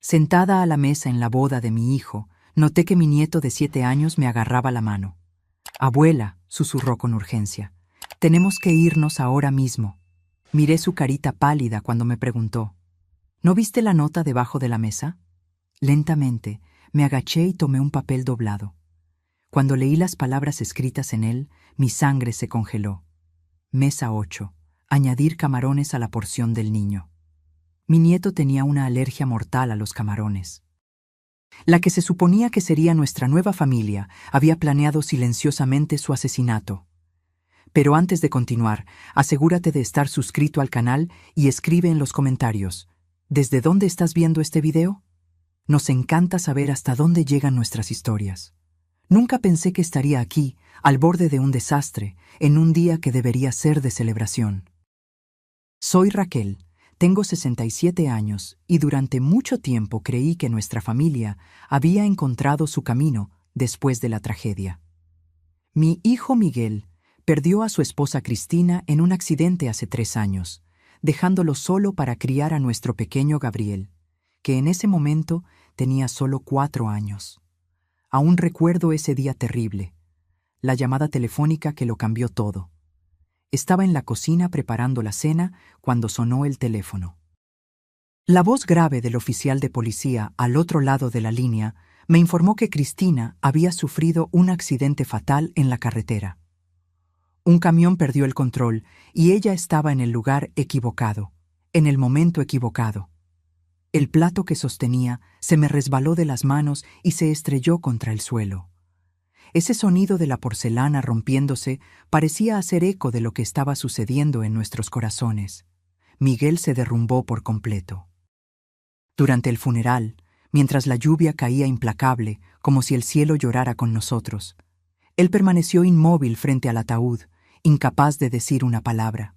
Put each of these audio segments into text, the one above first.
Sentada a la mesa en la boda de mi hijo, noté que mi nieto de 7 años me agarraba la mano. «Abuela», susurró con urgencia, «tenemos que irnos ahora mismo». Miré su carita pálida cuando me preguntó, «¿No viste la nota debajo de la mesa?». Lentamente, me agaché y tomé un papel doblado. Cuando leí las palabras escritas en él, mi sangre se congeló. Mesa 8. Añadir camarones a la porción del niño. Mi nieto tenía una alergia mortal a los camarones. La que se suponía que sería nuestra nueva familia había planeado silenciosamente su asesinato. Pero antes de continuar, asegúrate de estar suscrito al canal y escribe en los comentarios, ¿desde dónde estás viendo este video? Nos encanta saber hasta dónde llegan nuestras historias. Nunca pensé que estaría aquí, al borde de un desastre, en un día que debería ser de celebración. Soy Raquel, tengo 67 años y durante mucho tiempo creí que nuestra familia había encontrado su camino después de la tragedia. Mi hijo Miguel perdió a su esposa Cristina en un accidente hace 3 años, dejándolo solo para criar a nuestro pequeño Gabriel, que en ese momento tenía solo 4 años. Aún recuerdo ese día terrible, la llamada telefónica que lo cambió todo. Estaba en la cocina preparando la cena cuando sonó el teléfono. La voz grave del oficial de policía al otro lado de la línea me informó que Cristina había sufrido un accidente fatal en la carretera. Un camión perdió el control y ella estaba en el lugar equivocado, en el momento equivocado. El plato que sostenía se me resbaló de las manos y se estrelló contra el suelo. Ese sonido de la porcelana rompiéndose parecía hacer eco de lo que estaba sucediendo en nuestros corazones. Miguel se derrumbó por completo. Durante el funeral, mientras la lluvia caía implacable, como si el cielo llorara con nosotros, él permaneció inmóvil frente al ataúd, incapaz de decir una palabra.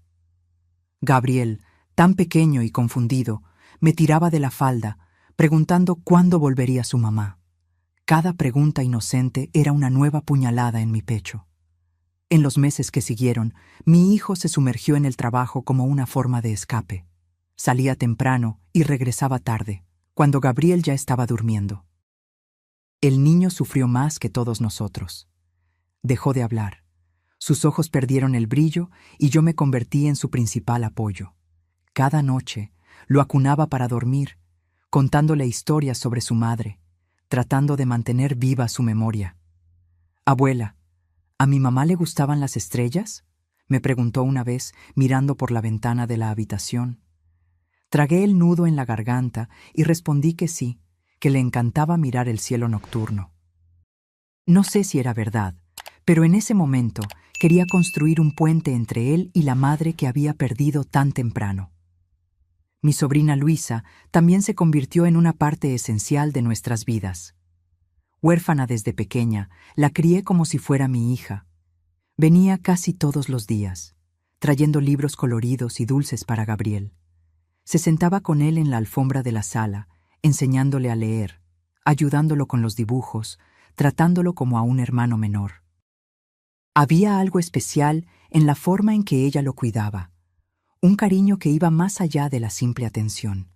Gabriel, tan pequeño y confundido, me tiraba de la falda, preguntando cuándo volvería su mamá. Cada pregunta inocente era una nueva puñalada en mi pecho. En los meses que siguieron, mi hijo se sumergió en el trabajo como una forma de escape. Salía temprano y regresaba tarde, cuando Gabriel ya estaba durmiendo. El niño sufrió más que todos nosotros. Dejó de hablar. Sus ojos perdieron el brillo y yo me convertí en su principal apoyo. Cada noche lo acunaba para dormir, contándole historias sobre su madre, tratando de mantener viva su memoria. «Abuela, ¿a mi mamá le gustaban las estrellas?», me preguntó una vez, mirando por la ventana de la habitación. Tragué el nudo en la garganta y respondí que sí, que le encantaba mirar el cielo nocturno. No sé si era verdad, pero en ese momento quería construir un puente entre él y la madre que había perdido tan temprano. Mi sobrina Luisa también se convirtió en una parte esencial de nuestras vidas. Huérfana desde pequeña, la crié como si fuera mi hija. Venía casi todos los días, trayendo libros coloridos y dulces para Gabriel. Se sentaba con él en la alfombra de la sala, enseñándole a leer, ayudándolo con los dibujos, tratándolo como a un hermano menor. Había algo especial en la forma en que ella lo cuidaba. Un cariño que iba más allá de la simple atención.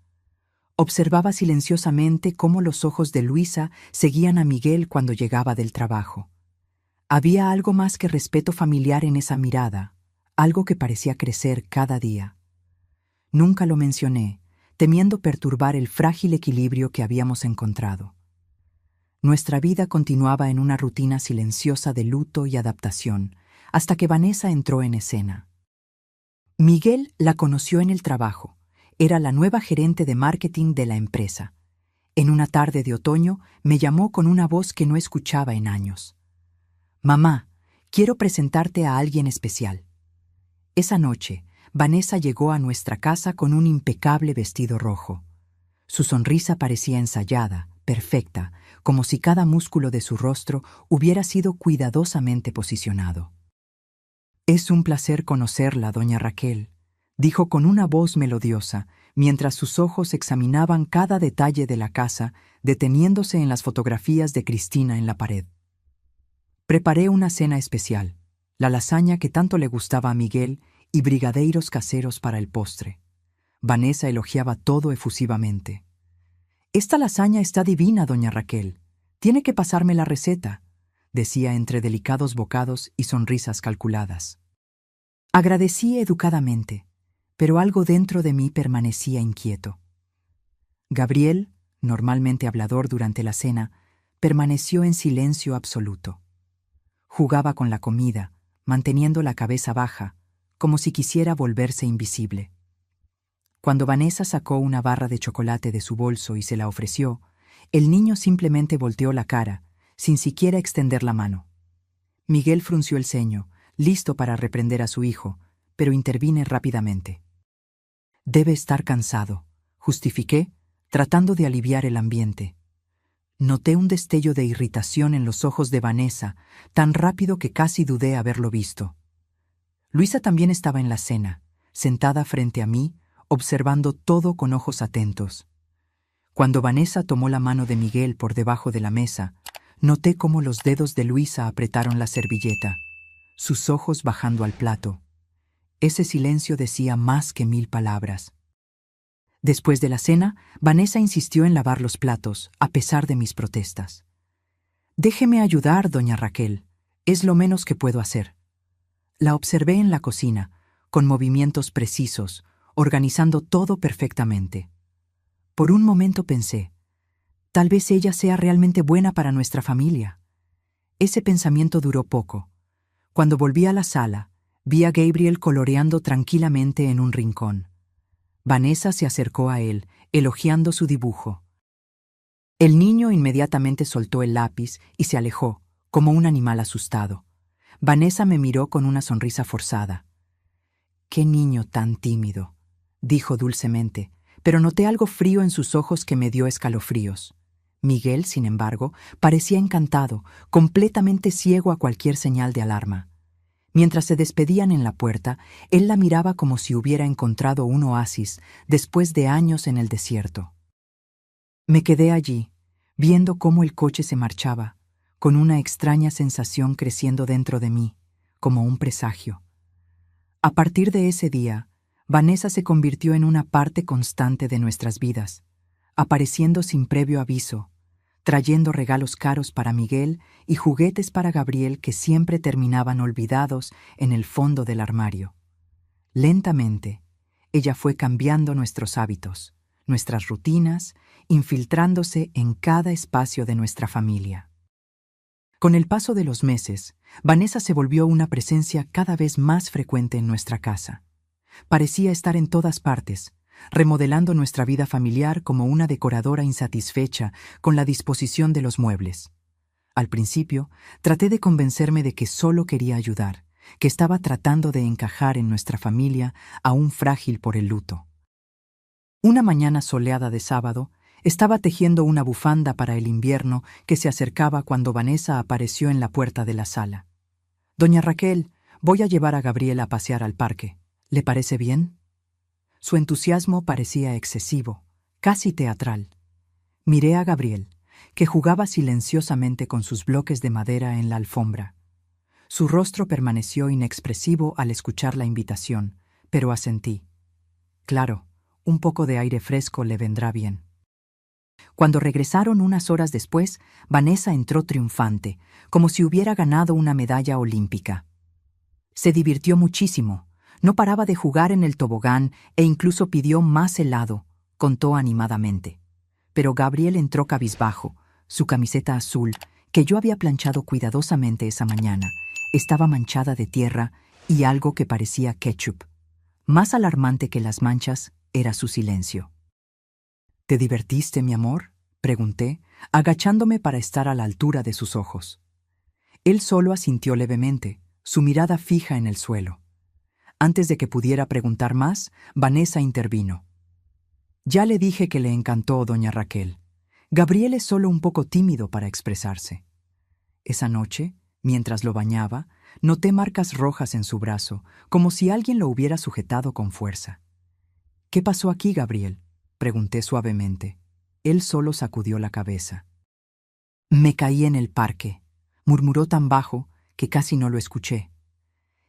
Observaba silenciosamente cómo los ojos de Luisa seguían a Miguel cuando llegaba del trabajo. Había algo más que respeto familiar en esa mirada, algo que parecía crecer cada día. Nunca lo mencioné, temiendo perturbar el frágil equilibrio que habíamos encontrado. Nuestra vida continuaba en una rutina silenciosa de luto y adaptación, hasta que Vanessa entró en escena. Miguel la conoció en el trabajo. Era la nueva gerente de marketing de la empresa. En una tarde de otoño me llamó con una voz que no escuchaba en años. «Mamá, quiero presentarte a alguien especial». Esa noche, Vanessa llegó a nuestra casa con un impecable vestido rojo. Su sonrisa parecía ensayada, perfecta, como si cada músculo de su rostro hubiera sido cuidadosamente posicionado. «Es un placer conocerla, doña Raquel», dijo con una voz melodiosa, mientras sus ojos examinaban cada detalle de la casa, deteniéndose en las fotografías de Cristina en la pared. Preparé una cena especial, la lasaña que tanto le gustaba a Miguel y brigadeiros caseros para el postre. Vanessa elogiaba todo efusivamente. «Esta lasaña está divina, doña Raquel. Tiene que pasarme la receta», decía entre delicados bocados y sonrisas calculadas. Agradecí educadamente, pero algo dentro de mí permanecía inquieto. Gabriel, normalmente hablador durante la cena, permaneció en silencio absoluto. Jugaba con la comida, manteniendo la cabeza baja, como si quisiera volverse invisible. Cuando Vanessa sacó una barra de chocolate de su bolso y se la ofreció, el niño simplemente volteó la cara, sin siquiera extender la mano. Miguel frunció el ceño, listo para reprender a su hijo, pero intervine rápidamente. «Debe estar cansado», justifiqué, tratando de aliviar el ambiente. Noté un destello de irritación en los ojos de Vanessa, tan rápido que casi dudé haberlo visto. Luisa también estaba en la cena, sentada frente a mí, observando todo con ojos atentos. Cuando Vanessa tomó la mano de Miguel por debajo de la mesa, noté cómo los dedos de Luisa apretaron la servilleta, sus ojos bajando al plato. Ese silencio decía más que 1000 palabras. Después de la cena, Vanessa insistió en lavar los platos, a pesar de mis protestas. «Déjeme ayudar, doña Raquel. Es lo menos que puedo hacer». La observé en la cocina, con movimientos precisos, organizando todo perfectamente. Por un momento pensé, tal vez ella sea realmente buena para nuestra familia. Ese pensamiento duró poco. Cuando volví a la sala, vi a Gabriel coloreando tranquilamente en un rincón. Vanessa se acercó a él, elogiando su dibujo. El niño inmediatamente soltó el lápiz y se alejó, como un animal asustado. Vanessa me miró con una sonrisa forzada. «Qué niño tan tímido», dijo dulcemente, pero noté algo frío en sus ojos que me dio escalofríos. Miguel, sin embargo, parecía encantado, completamente ciego a cualquier señal de alarma. Mientras se despedían en la puerta, él la miraba como si hubiera encontrado un oasis después de años en el desierto. Me quedé allí, viendo cómo el coche se marchaba, con una extraña sensación creciendo dentro de mí, como un presagio. A partir de ese día, Vanessa se convirtió en una parte constante de nuestras vidas, apareciendo sin previo aviso, trayendo regalos caros para Miguel y juguetes para Gabriel que siempre terminaban olvidados en el fondo del armario. Lentamente, ella fue cambiando nuestros hábitos, nuestras rutinas, infiltrándose en cada espacio de nuestra familia. Con el paso de los meses, Vanessa se volvió una presencia cada vez más frecuente en nuestra casa. Parecía estar en todas partes, remodelando nuestra vida familiar como una decoradora insatisfecha con la disposición de los muebles. Al principio, traté de convencerme de que solo quería ayudar, que estaba tratando de encajar en nuestra familia aún frágil por el luto. Una mañana soleada de sábado, estaba tejiendo una bufanda para el invierno que se acercaba cuando Vanessa apareció en la puerta de la sala. «Doña Raquel, voy a llevar a Gabriel a pasear al parque. ¿Le parece bien?» Su entusiasmo parecía excesivo, casi teatral. Miré a Gabriel, que jugaba silenciosamente con sus bloques de madera en la alfombra. Su rostro permaneció inexpresivo al escuchar la invitación, pero asentí. Claro, un poco de aire fresco le vendrá bien. Cuando regresaron unas horas después, Vanessa entró triunfante, como si hubiera ganado una medalla olímpica. Se divirtió muchísimo. No paraba de jugar en el tobogán e incluso pidió más helado, contó animadamente. Pero Gabriel entró cabizbajo. Su camiseta azul, que yo había planchado cuidadosamente esa mañana, estaba manchada de tierra y algo que parecía ketchup. Más alarmante que las manchas era su silencio. «¿Te divertiste, mi amor?», pregunté, agachándome para estar a la altura de sus ojos. Él solo asintió levemente, su mirada fija en el suelo. Antes de que pudiera preguntar más, Vanessa intervino. «Ya le dije que le encantó, doña Raquel. Gabriel es solo un poco tímido para expresarse». Esa noche, mientras lo bañaba, noté marcas rojas en su brazo, como si alguien lo hubiera sujetado con fuerza. «¿Qué pasó aquí, Gabriel?», pregunté suavemente. Él solo sacudió la cabeza. «Me caí en el parque», murmuró tan bajo que casi no lo escuché.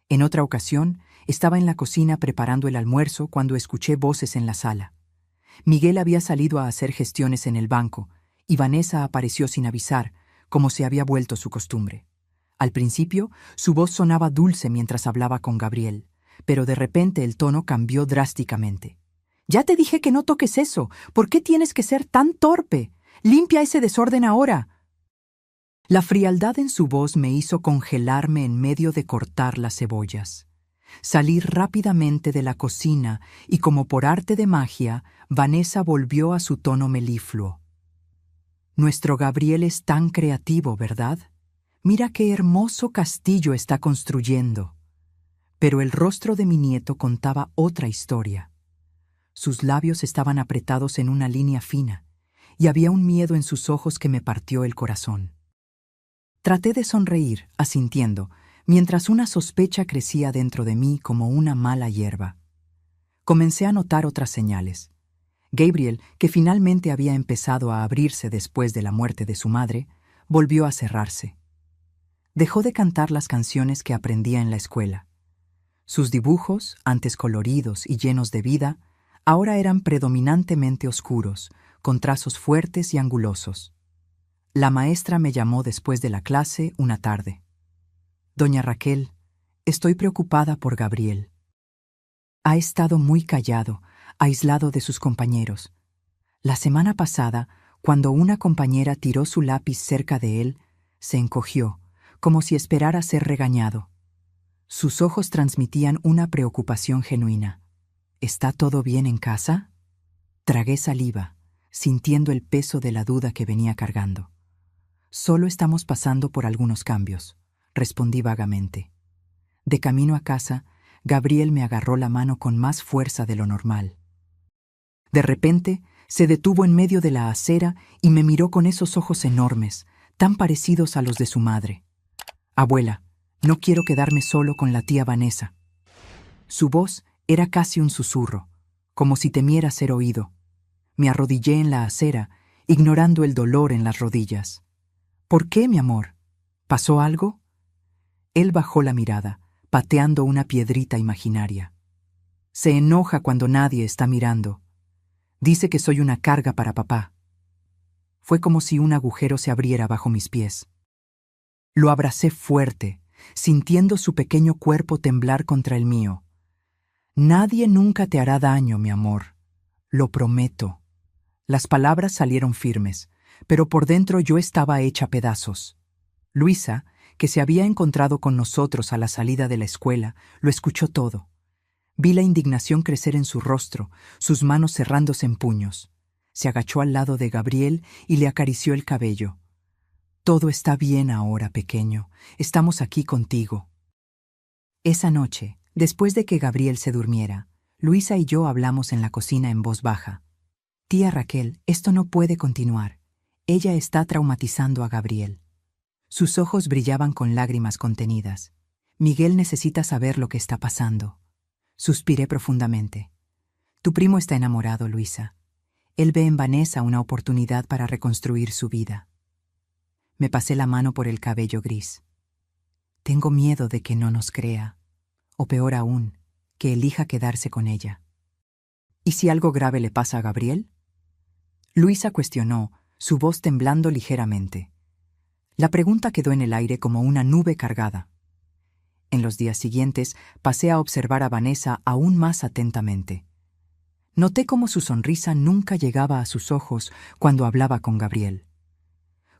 En otra ocasión, estaba en la cocina preparando el almuerzo cuando escuché voces en la sala. Miguel había salido a hacer gestiones en el banco, y Vanessa apareció sin avisar, como se había vuelto su costumbre. Al principio, su voz sonaba dulce mientras hablaba con Gabriel, pero de repente el tono cambió drásticamente. «Ya te dije que no toques eso. ¿Por qué tienes que ser tan torpe? Limpia ese desorden ahora». La frialdad en su voz me hizo congelarme en medio de cortar las cebollas. Salí rápidamente de la cocina y, como por arte de magia, Vanessa volvió a su tono melifluo. «Nuestro Gabriel es tan creativo, ¿verdad? Mira qué hermoso castillo está construyendo». Pero el rostro de mi nieto contaba otra historia. Sus labios estaban apretados en una línea fina, y había un miedo en sus ojos que me partió el corazón. Traté de sonreír, asintiendo, mientras una sospecha crecía dentro de mí como una mala hierba. Comencé a notar otras señales. Gabriel, que finalmente había empezado a abrirse después de la muerte de su madre, volvió a cerrarse. Dejó de cantar las canciones que aprendía en la escuela. Sus dibujos, antes coloridos y llenos de vida, ahora eran predominantemente oscuros, con trazos fuertes y angulosos. La maestra me llamó después de la clase una tarde. «Doña Raquel, estoy preocupada por Gabriel. Ha estado muy callado, aislado de sus compañeros. La semana pasada, cuando una compañera tiró su lápiz cerca de él, se encogió, como si esperara ser regañado. Sus ojos transmitían una preocupación genuina. ¿Está todo bien en casa?». Tragué saliva, sintiendo el peso de la duda que venía cargando. «Solo estamos pasando por algunos cambios», respondí vagamente. De camino a casa, Gabriel me agarró la mano con más fuerza de lo normal. De repente, se detuvo en medio de la acera y me miró con esos ojos enormes, tan parecidos a los de su madre. «Abuela, no quiero quedarme solo con la tía Vanessa». Su voz era casi un susurro, como si temiera ser oído. Me arrodillé en la acera, ignorando el dolor en las rodillas. «¿Por qué, mi amor? ¿Pasó algo?». Él bajó la mirada, pateando una piedrita imaginaria. «Se enoja cuando nadie está mirando. Dice que soy una carga para papá». Fue como si un agujero se abriera bajo mis pies. Lo abracé fuerte, sintiendo su pequeño cuerpo temblar contra el mío. «Nadie nunca te hará daño, mi amor. Lo prometo». Las palabras salieron firmes, pero por dentro yo estaba hecha pedazos. Luisa, que se había encontrado con nosotros a la salida de la escuela, lo escuchó todo. Vi la indignación crecer en su rostro, sus manos cerrándose en puños. Se agachó al lado de Gabriel y le acarició el cabello. «Todo está bien ahora, pequeño. Estamos aquí contigo». Esa noche, después de que Gabriel se durmiera, Luisa y yo hablamos en la cocina en voz baja. «Tía Raquel, esto no puede continuar. Ella está traumatizando a Gabriel». Sus ojos brillaban con lágrimas contenidas. «Miguel necesita saber lo que está pasando». Suspiré profundamente. «Tu primo está enamorado, Luisa. Él ve en Vanessa una oportunidad para reconstruir su vida». Me pasé la mano por el cabello gris. «Tengo miedo de que no nos crea, o peor aún, que elija quedarse con ella». «¿Y si algo grave le pasa a Gabriel?». Luisa cuestionó, su voz temblando ligeramente. La pregunta quedó en el aire como una nube cargada. En los días siguientes pasé a observar a Vanessa aún más atentamente. Noté cómo su sonrisa nunca llegaba a sus ojos cuando hablaba con Gabriel.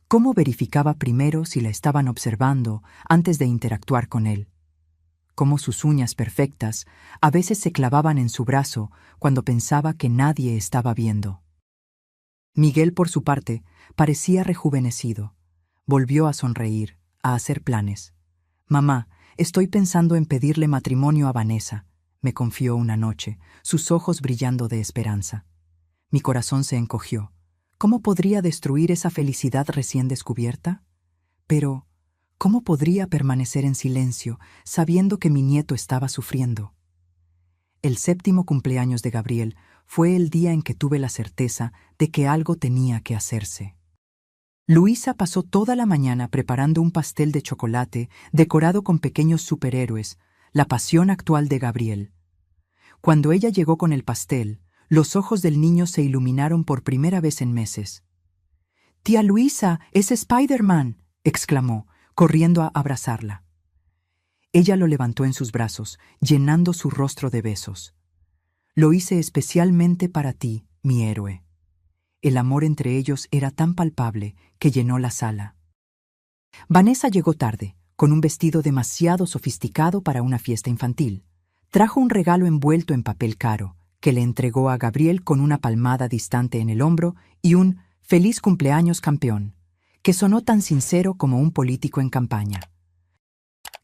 Cómo verificaba primero si la estaban observando antes de interactuar con él. Cómo sus uñas perfectas a veces se clavaban en su brazo cuando pensaba que nadie estaba viendo. Miguel, por su parte, parecía rejuvenecido. Volvió a sonreír, a hacer planes. «Mamá, estoy pensando en pedirle matrimonio a Vanessa», me confió una noche, sus ojos brillando de esperanza. Mi corazón se encogió. ¿Cómo podría destruir esa felicidad recién descubierta? Pero, ¿cómo podría permanecer en silencio, sabiendo que mi nieto estaba sufriendo? El 7º cumpleaños de Gabriel fue el día en que tuve la certeza de que algo tenía que hacerse. Luisa pasó toda la mañana preparando un pastel de chocolate decorado con pequeños superhéroes, la pasión actual de Gabriel. Cuando ella llegó con el pastel, Los ojos del niño se iluminaron por primera vez en meses. «Tía Luisa, es Spider-Man», exclamó, corriendo a abrazarla. Ella lo levantó en sus brazos, llenando su rostro de besos. «Lo hice especialmente para ti, mi héroe». El amor entre ellos era tan palpable que llenó la sala. Vanessa llegó tarde, con un vestido demasiado sofisticado para una fiesta infantil. Trajo un regalo envuelto en papel caro, que le entregó a Gabriel con una palmada distante en el hombro y un «Feliz cumpleaños, campeón», que sonó tan sincero como un político en campaña.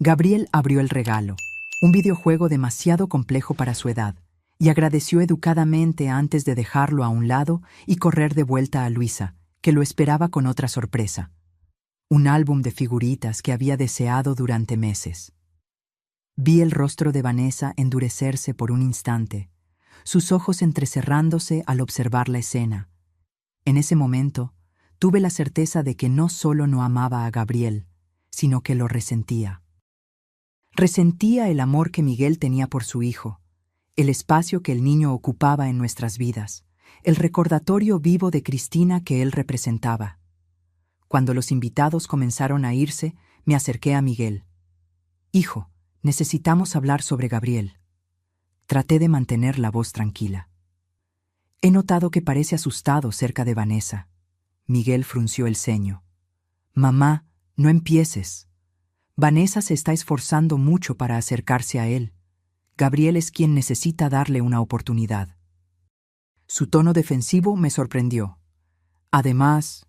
Gabriel abrió el regalo, un videojuego demasiado complejo para su edad, y agradeció educadamente antes de dejarlo a un lado y correr de vuelta a Luisa, que lo esperaba con otra sorpresa. Un álbum de figuritas que había deseado durante meses. Vi el rostro de Vanessa endurecerse por un instante, sus ojos entrecerrándose al observar la escena. En ese momento, tuve la certeza de que no solo no amaba a Gabriel, sino que lo resentía. Resentía el amor que Miguel tenía por su hijo, el espacio que el niño ocupaba en nuestras vidas, el recordatorio vivo de Cristina que él representaba. Cuando los invitados comenzaron a irse, me acerqué a Miguel. «Hijo, necesitamos hablar sobre Gabriel». Traté de mantener la voz tranquila. «He notado que parece asustado cerca de Vanessa». Miguel frunció el ceño. «Mamá, no empieces. Vanessa se está esforzando mucho para acercarse a él. Gabriel es quien necesita darle una oportunidad». Su tono defensivo me sorprendió. Además,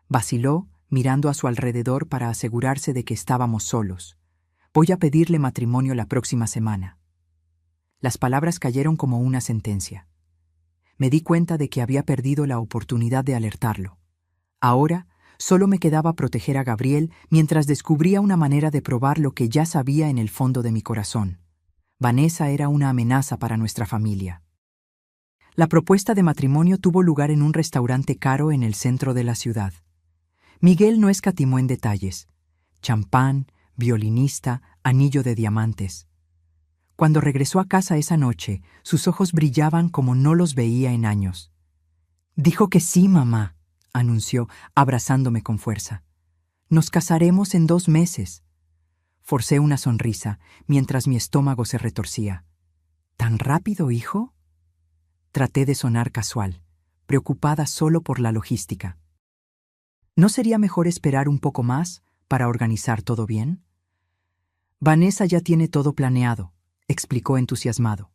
vaciló, mirando a su alrededor para asegurarse de que estábamos solos. «Voy a pedirle matrimonio la próxima semana». Las palabras cayeron como una sentencia. Me di cuenta de que había perdido la oportunidad de alertarlo. Ahora, solo me quedaba proteger a Gabriel mientras descubría una manera de probar lo que ya sabía en el fondo de mi corazón. Vanessa era una amenaza para nuestra familia. La propuesta de matrimonio tuvo lugar en un restaurante caro en el centro de la ciudad. Miguel no escatimó en detalles: champán, violinista, anillo de diamantes. Cuando regresó a casa esa noche, sus ojos brillaban como no los veía en años. «Dijo que sí, mamá», anunció, abrazándome con fuerza. «Nos casaremos en 2 meses». Forcé una sonrisa, mientras mi estómago se retorcía. «¿Tan rápido, hijo?». Traté de sonar casual, preocupada solo por la logística. ¿No sería mejor esperar un poco más para organizar todo bien? «Vanessa ya tiene todo planeado», explicó entusiasmado.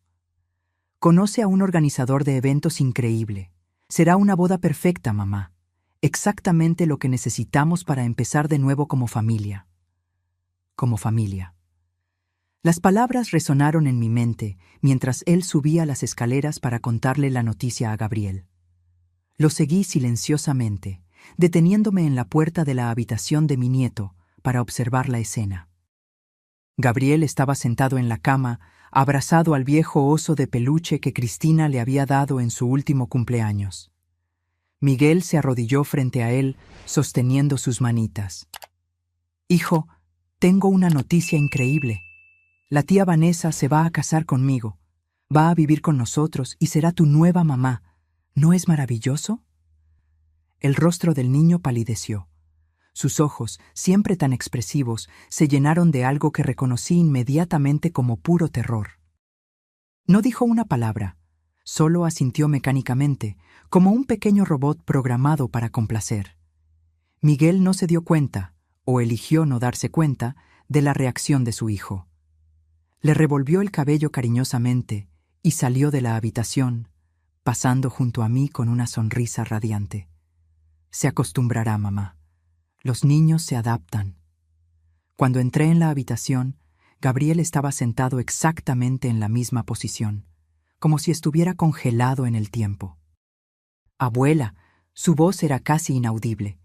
«Conoce a un organizador de eventos increíble. Será una boda perfecta, mamá. Exactamente lo que necesitamos para empezar de nuevo como familia». Como familia. Las palabras resonaron en mi mente mientras él subía las escaleras para contarle la noticia a Gabriel. Lo seguí silenciosamente, deteniéndome en la puerta de la habitación de mi nieto para observar la escena. Gabriel estaba sentado en la cama, abrazado al viejo oso de peluche que Cristina le había dado en su último cumpleaños. Miguel se arrodilló frente a él, sosteniendo sus manitas. «Hijo, tengo una noticia increíble. La tía Vanessa se va a casar conmigo. Va a vivir con nosotros y será tu nueva mamá. ¿No es maravilloso?». El rostro del niño palideció. Sus ojos, siempre tan expresivos, se llenaron de algo que reconocí inmediatamente como puro terror. No dijo una palabra, solo asintió mecánicamente, como un pequeño robot programado para complacer. Miguel no se dio cuenta, o eligió no darse cuenta, de la reacción de su hijo. Le revolvió el cabello cariñosamente y salió de la habitación, pasando junto a mí con una sonrisa radiante. «Se acostumbrará, mamá. Los niños se adaptan». Cuando entré en la habitación, Gabriel estaba sentado exactamente en la misma posición, como si estuviera congelado en el tiempo. «Abuela», su voz era casi inaudible.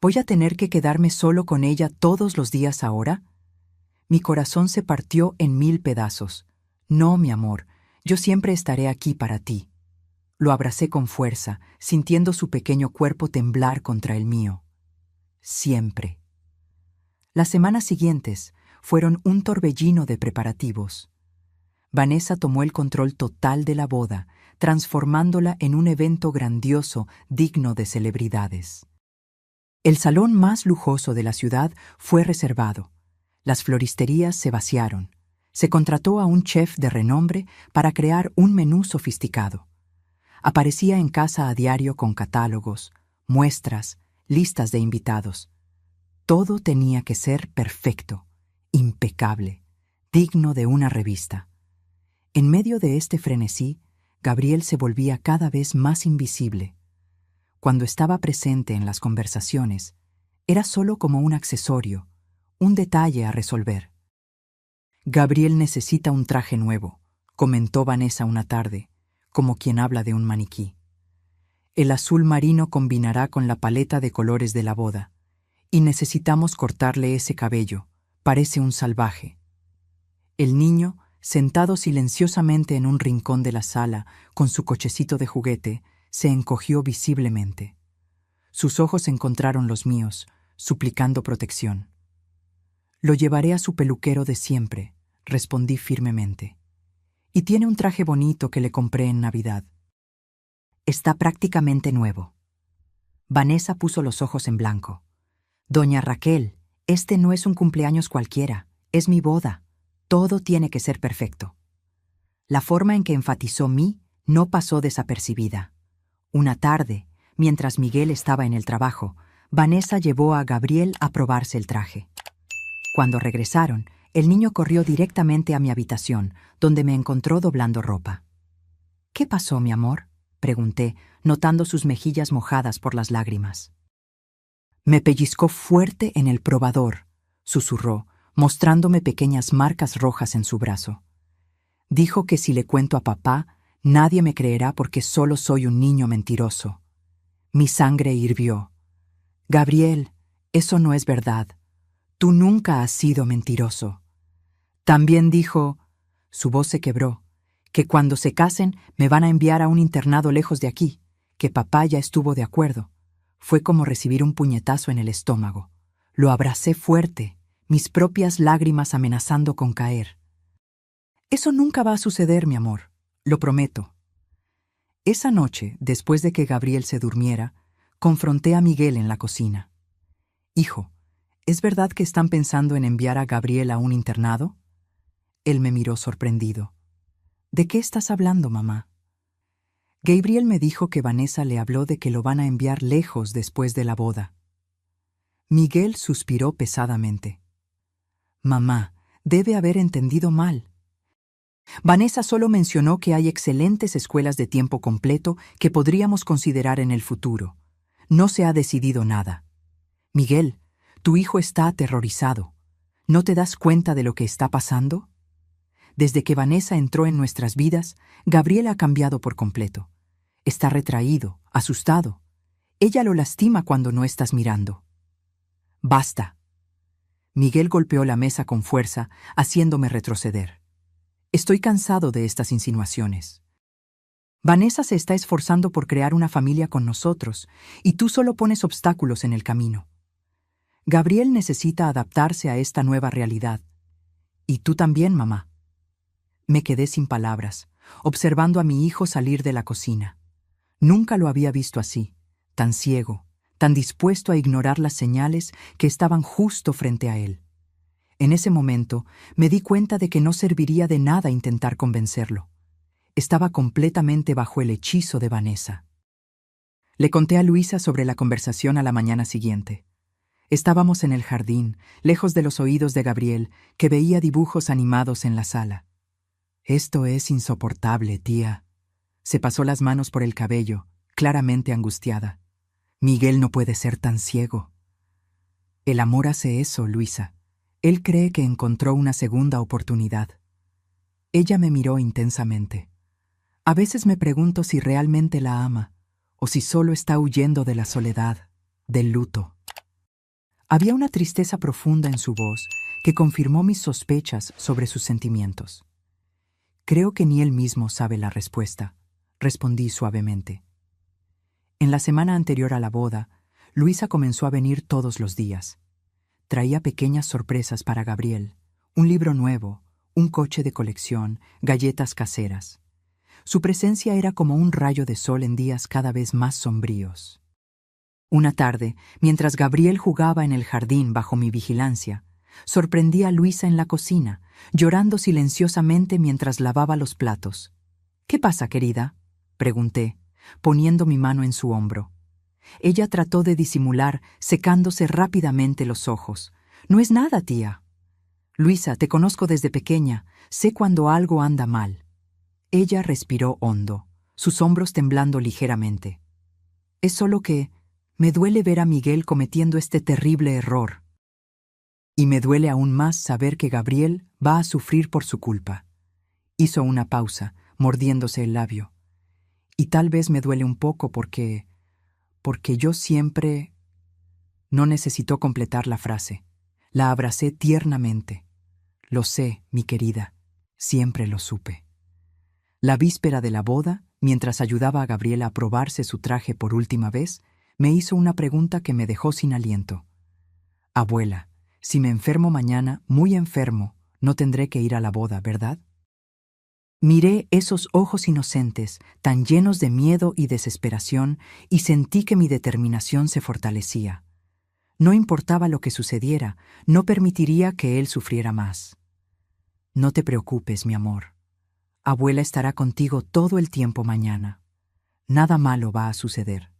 «¿Voy a tener que quedarme solo con ella todos los días ahora?». Mi corazón se partió en 1000 pedazos. «No, mi amor, yo siempre estaré aquí para ti». Lo abracé con fuerza, sintiendo su pequeño cuerpo temblar contra el mío. Siempre. Las semanas siguientes fueron un torbellino de preparativos. Vanessa tomó el control total de la boda, transformándola en un evento grandioso digno de celebridades. El salón más lujoso de la ciudad fue reservado. Las floristerías se vaciaron. Se contrató a un chef de renombre para crear un menú sofisticado. Aparecía en casa a diario con catálogos, muestras, listas de invitados. Todo tenía que ser perfecto, impecable, digno de una revista. En medio de este frenesí, Gabriel se volvía cada vez más invisible. Cuando estaba presente en las conversaciones, era solo como un accesorio, un detalle a resolver. Gabriel necesita un traje nuevo, comentó Vanessa una tarde, como quien habla de un maniquí. El azul marino combinará con la paleta de colores de la boda, y necesitamos cortarle ese cabello, parece un salvaje. El niño, sentado silenciosamente en un rincón de la sala, con su cochecito de juguete, se encogió visiblemente. Sus ojos encontraron los míos, suplicando protección. Lo llevaré a su peluquero de siempre, respondí firmemente. Y tiene un traje bonito que le compré en Navidad. Está prácticamente nuevo. Vanessa puso los ojos en blanco. Doña Raquel, este no es un cumpleaños cualquiera, es mi boda. Todo tiene que ser perfecto. La forma en que enfatizó mí no pasó desapercibida. Una tarde, mientras Miguel estaba en el trabajo, Vanessa llevó a Gabriel a probarse el traje. Cuando regresaron, el niño corrió directamente a mi habitación, donde me encontró doblando ropa. ¿Qué pasó, mi amor?, pregunté, notando sus mejillas mojadas por las lágrimas. Me pellizcó fuerte en el probador, susurró, mostrándome pequeñas marcas rojas en su brazo. Dijo que si le cuento a papá, nadie me creerá porque solo soy un niño mentiroso. Mi sangre hirvió. Gabriel, eso no es verdad. Tú nunca has sido mentiroso. También dijo, su voz se quebró, que cuando se casen me van a enviar a un internado lejos de aquí, que papá ya estuvo de acuerdo. Fue como recibir un puñetazo en el estómago. Lo abracé fuerte, mis propias lágrimas amenazando con caer. Eso nunca va a suceder, mi amor, lo prometo. Esa noche, después de que Gabriel se durmiera, confronté a Miguel en la cocina. Hijo, ¿es verdad que están pensando en enviar a Gabriel a un internado? Él me miró sorprendido. ¿De qué estás hablando, mamá? Gabriel me dijo que Vanessa le habló de que lo van a enviar lejos después de la boda. Miguel suspiró pesadamente. Mamá, debe haber entendido mal. Vanessa solo mencionó que hay excelentes escuelas de tiempo completo que podríamos considerar en el futuro. No se ha decidido nada. Miguel, tu hijo está aterrorizado. ¿No te das cuenta de lo que está pasando? Desde que Vanessa entró en nuestras vidas, Gabriel ha cambiado por completo. Está retraído, asustado. Ella lo lastima cuando no estás mirando. Basta. Miguel golpeó la mesa con fuerza, haciéndome retroceder. Estoy cansado de estas insinuaciones. Vanessa se está esforzando por crear una familia con nosotros, y tú solo pones obstáculos en el camino. Gabriel necesita adaptarse a esta nueva realidad. Y tú también, mamá. Me quedé sin palabras, observando a mi hijo salir de la cocina. Nunca lo había visto así, tan ciego, tan dispuesto a ignorar las señales que estaban justo frente a él. En ese momento me di cuenta de que no serviría de nada intentar convencerlo. Estaba completamente bajo el hechizo de Vanessa. Le conté a Luisa sobre la conversación a la mañana siguiente. Estábamos en el jardín, lejos de los oídos de Gabriel, que veía dibujos animados en la sala. Esto es insoportable, tía. Se pasó las manos por el cabello, claramente angustiada. Miguel no puede ser tan ciego. El amor hace eso, Luisa. Él cree que encontró una segunda oportunidad. Ella me miró intensamente. A veces me pregunto si realmente la ama, o si solo está huyendo de la soledad, del luto. Había una tristeza profunda en su voz que confirmó mis sospechas sobre sus sentimientos. Creo que ni él mismo sabe la respuesta, respondí suavemente. En la semana anterior a la boda, Luisa comenzó a venir todos los días. Traía pequeñas sorpresas para Gabriel, un libro nuevo, un coche de colección, galletas caseras. Su presencia era como un rayo de sol en días cada vez más sombríos. Una tarde, mientras Gabriel jugaba en el jardín bajo mi vigilancia, sorprendí a Luisa en la cocina, llorando silenciosamente mientras lavaba los platos. «¿Qué pasa, querida?», pregunté, poniendo mi mano en su hombro. Ella trató de disimular, secándose rápidamente los ojos. «No es nada, tía». «Luisa, te conozco desde pequeña, sé cuando algo anda mal». Ella respiró hondo, sus hombros temblando ligeramente. «Es solo que me duele ver a Miguel cometiendo este terrible error. Y me duele aún más saber que Gabriel va a sufrir por su culpa». Hizo una pausa, mordiéndose el labio. «Y tal vez me duele un poco porque yo siempre...». No necesitó completar la frase. La abracé tiernamente. «Lo sé, mi querida, siempre lo supe». La víspera de la boda, mientras ayudaba a Gabriela a probarse su traje por última vez, me hizo una pregunta que me dejó sin aliento. «Abuela, si me enfermo mañana, muy enfermo, no tendré que ir a la boda, ¿verdad?». Miré esos ojos inocentes, tan llenos de miedo y desesperación, y sentí que mi determinación se fortalecía. No importaba lo que sucediera, no permitiría que él sufriera más. «No te preocupes, mi amor. Abuela estará contigo todo el tiempo mañana. Nada malo va a suceder».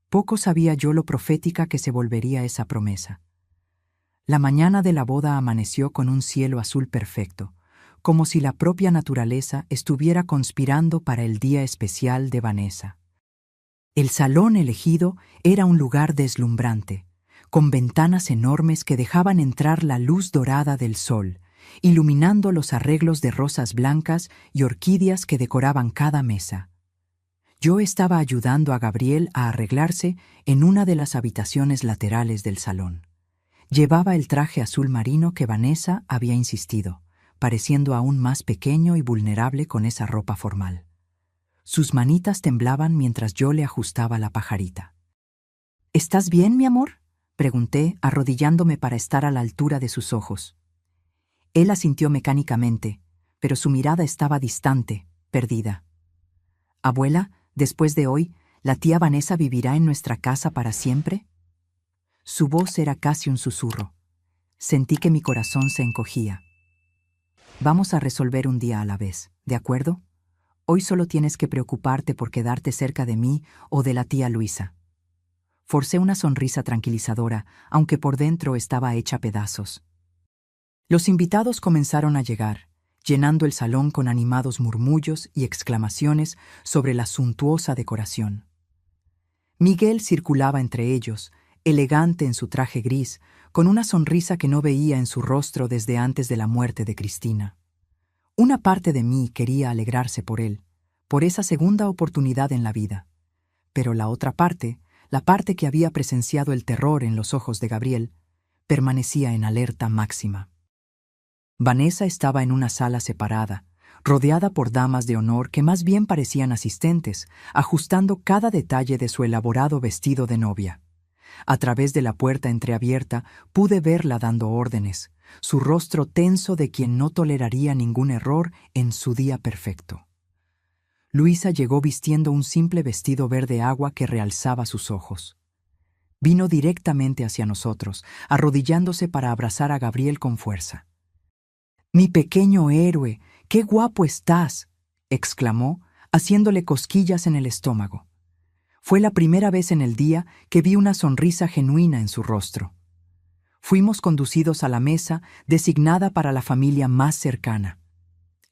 Poco sabía yo lo profética que se volvería esa promesa. La mañana de la boda amaneció con un cielo azul perfecto, como si la propia naturaleza estuviera conspirando para el día especial de Vanessa. El salón elegido era un lugar deslumbrante, con ventanas enormes que dejaban entrar la luz dorada del sol, iluminando los arreglos de rosas blancas y orquídeas que decoraban cada mesa. Yo estaba ayudando a Gabriel a arreglarse en una de las habitaciones laterales del salón. Llevaba el traje azul marino que Vanessa había insistido, pareciendo aún más pequeño y vulnerable con esa ropa formal. Sus manitas temblaban mientras yo le ajustaba la pajarita. «¿Estás bien, mi amor?», pregunté, arrodillándome para estar a la altura de sus ojos. Él asintió mecánicamente, pero su mirada estaba distante, perdida. «Abuela, después de hoy, ¿la tía Vanessa vivirá en nuestra casa para siempre?». Su voz era casi un susurro. Sentí que mi corazón se encogía. «Vamos a resolver un día a la vez, ¿de acuerdo? Hoy solo tienes que preocuparte por quedarte cerca de mí o de la tía Luisa». Forcé una sonrisa tranquilizadora, aunque por dentro estaba hecha pedazos. Los invitados comenzaron a llegar, llenando el salón con animados murmullos y exclamaciones sobre la suntuosa decoración. Miguel circulaba entre ellos, elegante en su traje gris, con una sonrisa que no veía en su rostro desde antes de la muerte de Cristina. Una parte de mí quería alegrarse por él, por esa segunda oportunidad en la vida. Pero la otra parte, la parte que había presenciado el terror en los ojos de Gabriel, permanecía en alerta máxima. Vanessa estaba en una sala separada, rodeada por damas de honor que más bien parecían asistentes, ajustando cada detalle de su elaborado vestido de novia. A través de la puerta entreabierta pude verla dando órdenes, su rostro tenso de quien no toleraría ningún error en su día perfecto. Luisa llegó vistiendo un simple vestido verde agua que realzaba sus ojos. Vino directamente hacia nosotros, arrodillándose para abrazar a Gabriel con fuerza. «Mi pequeño héroe, qué guapo estás», exclamó, haciéndole cosquillas en el estómago. Fue la primera vez en el día que vi una sonrisa genuina en su rostro. Fuimos conducidos a la mesa designada para la familia más cercana.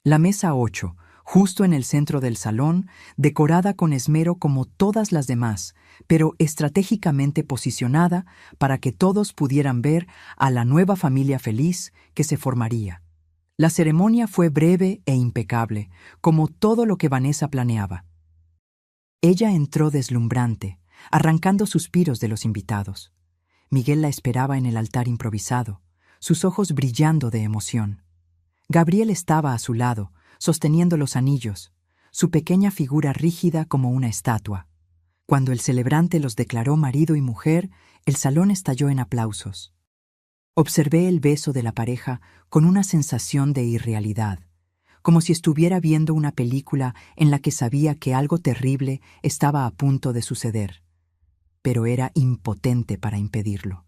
La mesa 8, justo en el centro del salón, decorada con esmero como todas las demás, pero estratégicamente posicionada para que todos pudieran ver a la nueva familia feliz que se formaría. La ceremonia fue breve e impecable, como todo lo que Vanessa planeaba. Ella entró deslumbrante, arrancando suspiros de los invitados. Miguel la esperaba en el altar improvisado, sus ojos brillando de emoción. Gabriel estaba a su lado, sosteniendo los anillos, su pequeña figura rígida como una estatua. Cuando el celebrante los declaró marido y mujer, el salón estalló en aplausos. Observé el beso de la pareja con una sensación de irrealidad, como si estuviera viendo una película en la que sabía que algo terrible estaba a punto de suceder, pero era impotente para impedirlo.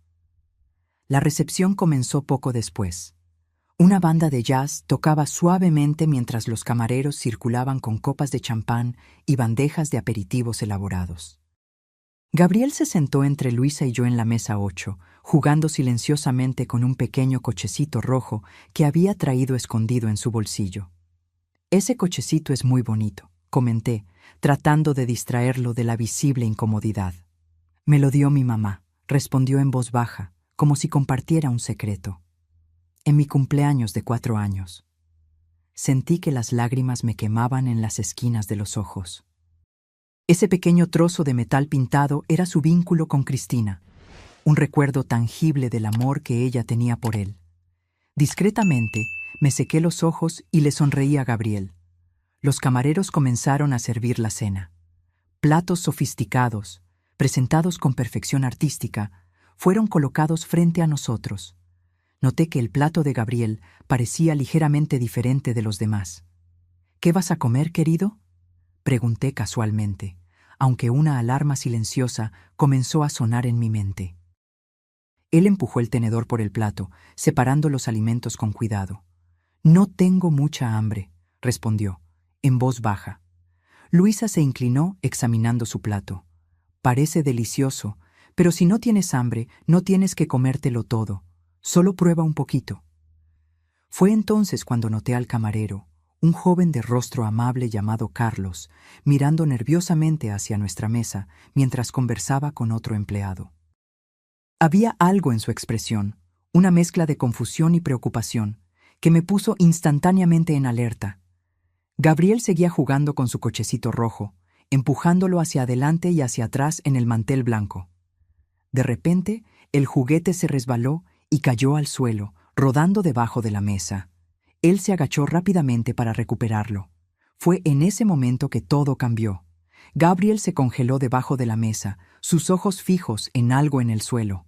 La recepción comenzó poco después. Una banda de jazz tocaba suavemente mientras los camareros circulaban con copas de champán y bandejas de aperitivos elaborados. Gabriel se sentó entre Luisa y yo en la mesa 8, jugando silenciosamente con un pequeño cochecito rojo que había traído escondido en su bolsillo. «Ese cochecito es muy bonito», comenté, tratando de distraerlo de la visible incomodidad. «Me lo dio mi mamá», respondió en voz baja, como si compartiera un secreto. «En mi cumpleaños de 4 años». Sentí que las lágrimas me quemaban en las esquinas de los ojos. Ese pequeño trozo de metal pintado era su vínculo con Cristina, un recuerdo tangible del amor que ella tenía por él. Discretamente, me sequé los ojos y le sonreí a Gabriel. Los camareros comenzaron a servir la cena. Platos sofisticados, presentados con perfección artística, fueron colocados frente a nosotros. Noté que el plato de Gabriel parecía ligeramente diferente de los demás. «¿Qué vas a comer, querido?», pregunté casualmente, aunque una alarma silenciosa comenzó a sonar en mi mente. Él empujó el tenedor por el plato, separando los alimentos con cuidado. «No tengo mucha hambre», respondió, en voz baja. Luisa se inclinó examinando su plato. «Parece delicioso, pero si no tienes hambre, no tienes que comértelo todo. Solo prueba un poquito». Fue entonces cuando noté al camarero, un joven de rostro amable llamado Carlos, mirando nerviosamente hacia nuestra mesa mientras conversaba con otro empleado. Había algo en su expresión, una mezcla de confusión y preocupación, que me puso instantáneamente en alerta. Gabriel seguía jugando con su cochecito rojo, empujándolo hacia adelante y hacia atrás en el mantel blanco. De repente, el juguete se resbaló y cayó al suelo, rodando debajo de la mesa. Él se agachó rápidamente para recuperarlo. Fue en ese momento que todo cambió. Gabriel se congeló debajo de la mesa, sus ojos fijos en algo en el suelo.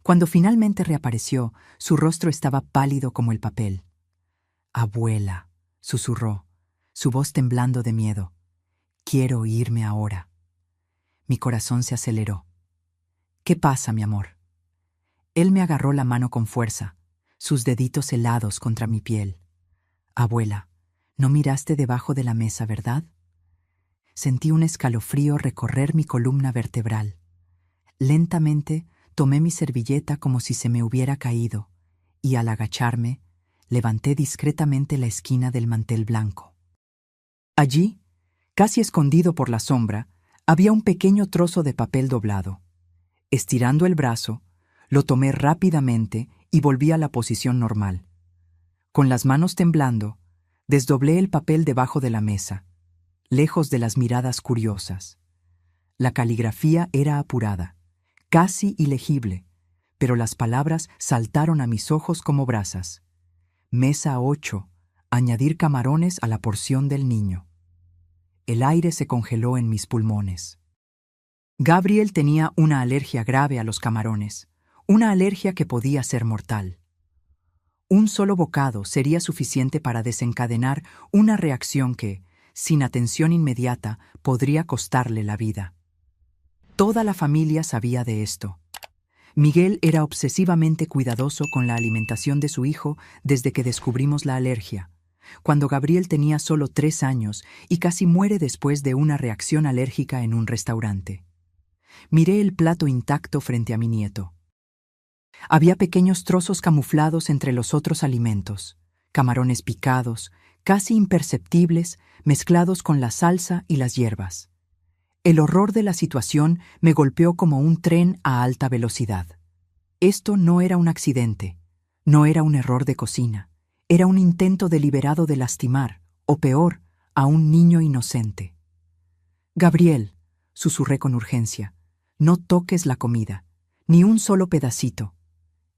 Cuando finalmente reapareció, su rostro estaba pálido como el papel. «Abuela», susurró, su voz temblando de miedo. «Quiero irme ahora». Mi corazón se aceleró. «¿Qué pasa, mi amor?». Él me agarró la mano con fuerza, sus deditos helados contra mi piel. «Abuela, no miraste debajo de la mesa, ¿verdad?». Sentí un escalofrío recorrer mi columna vertebral. Lentamente tomé mi servilleta como si se me hubiera caído, y al agacharme, levanté discretamente la esquina del mantel blanco. Allí, casi escondido por la sombra, había un pequeño trozo de papel doblado. Estirando el brazo, lo tomé rápidamente y volví a la posición normal. Con las manos temblando, desdoblé el papel debajo de la mesa, lejos de las miradas curiosas. La caligrafía era apurada, casi ilegible, pero las palabras saltaron a mis ojos como brasas. Mesa 8, añadir camarones a la porción del niño. El aire se congeló en mis pulmones. Gabriel tenía una alergia grave a los camarones, una alergia que podía ser mortal. Un solo bocado sería suficiente para desencadenar una reacción que, sin atención inmediata, podría costarle la vida. Toda la familia sabía de esto. Miguel era obsesivamente cuidadoso con la alimentación de su hijo desde que descubrimos la alergia, cuando Gabriel tenía solo 3 años y casi muere después de una reacción alérgica en un restaurante. Miré el plato intacto frente a mi nieto. Había pequeños trozos camuflados entre los otros alimentos, camarones picados, casi imperceptibles, mezclados con la salsa y las hierbas. El horror de la situación me golpeó como un tren a alta velocidad. Esto no era un accidente, no era un error de cocina, era un intento deliberado de lastimar, o peor, a un niño inocente. «Gabriel», susurré con urgencia, «no toques la comida, ni un solo pedacito».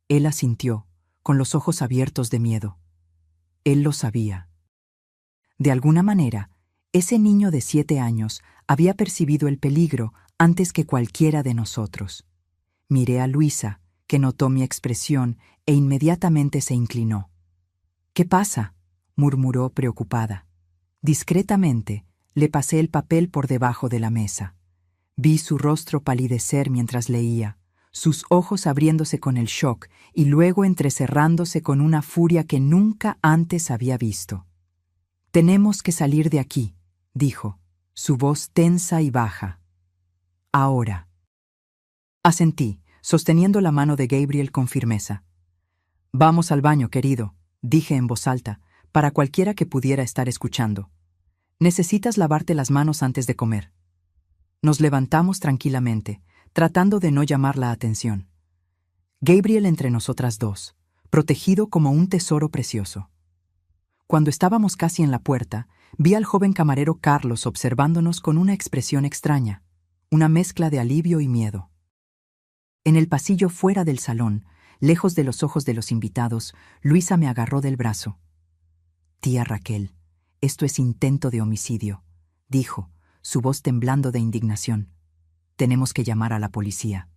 Él asintió, con los ojos abiertos de miedo. Él lo sabía. De alguna manera, ese niño de 7 años había percibido el peligro antes que cualquiera de nosotros. Miré a Luisa, que notó mi expresión e inmediatamente se inclinó. «¿Qué pasa?», murmuró preocupada. Discretamente, le pasé el papel por debajo de la mesa. Vi su rostro palidecer mientras leía, sus ojos abriéndose con el shock y luego entrecerrándose con una furia que nunca antes había visto. «Tenemos que salir de aquí», dijo, su voz tensa y baja. «Ahora». Asentí, sosteniendo la mano de Gabriel con firmeza. «Vamos al baño, querido», dije en voz alta, para cualquiera que pudiera estar escuchando. «Necesitas lavarte las manos antes de comer». Nos levantamos tranquilamente, tratando de no llamar la atención. Gabriel entre nosotras dos, protegido como un tesoro precioso. Cuando estábamos casi en la puerta, vi al joven camarero Carlos observándonos con una expresión extraña, una mezcla de alivio y miedo. En el pasillo fuera del salón, lejos de los ojos de los invitados, Luisa me agarró del brazo. «Tía Raquel, esto es intento de homicidio», dijo, su voz temblando de indignación. «Tenemos que llamar a la policía».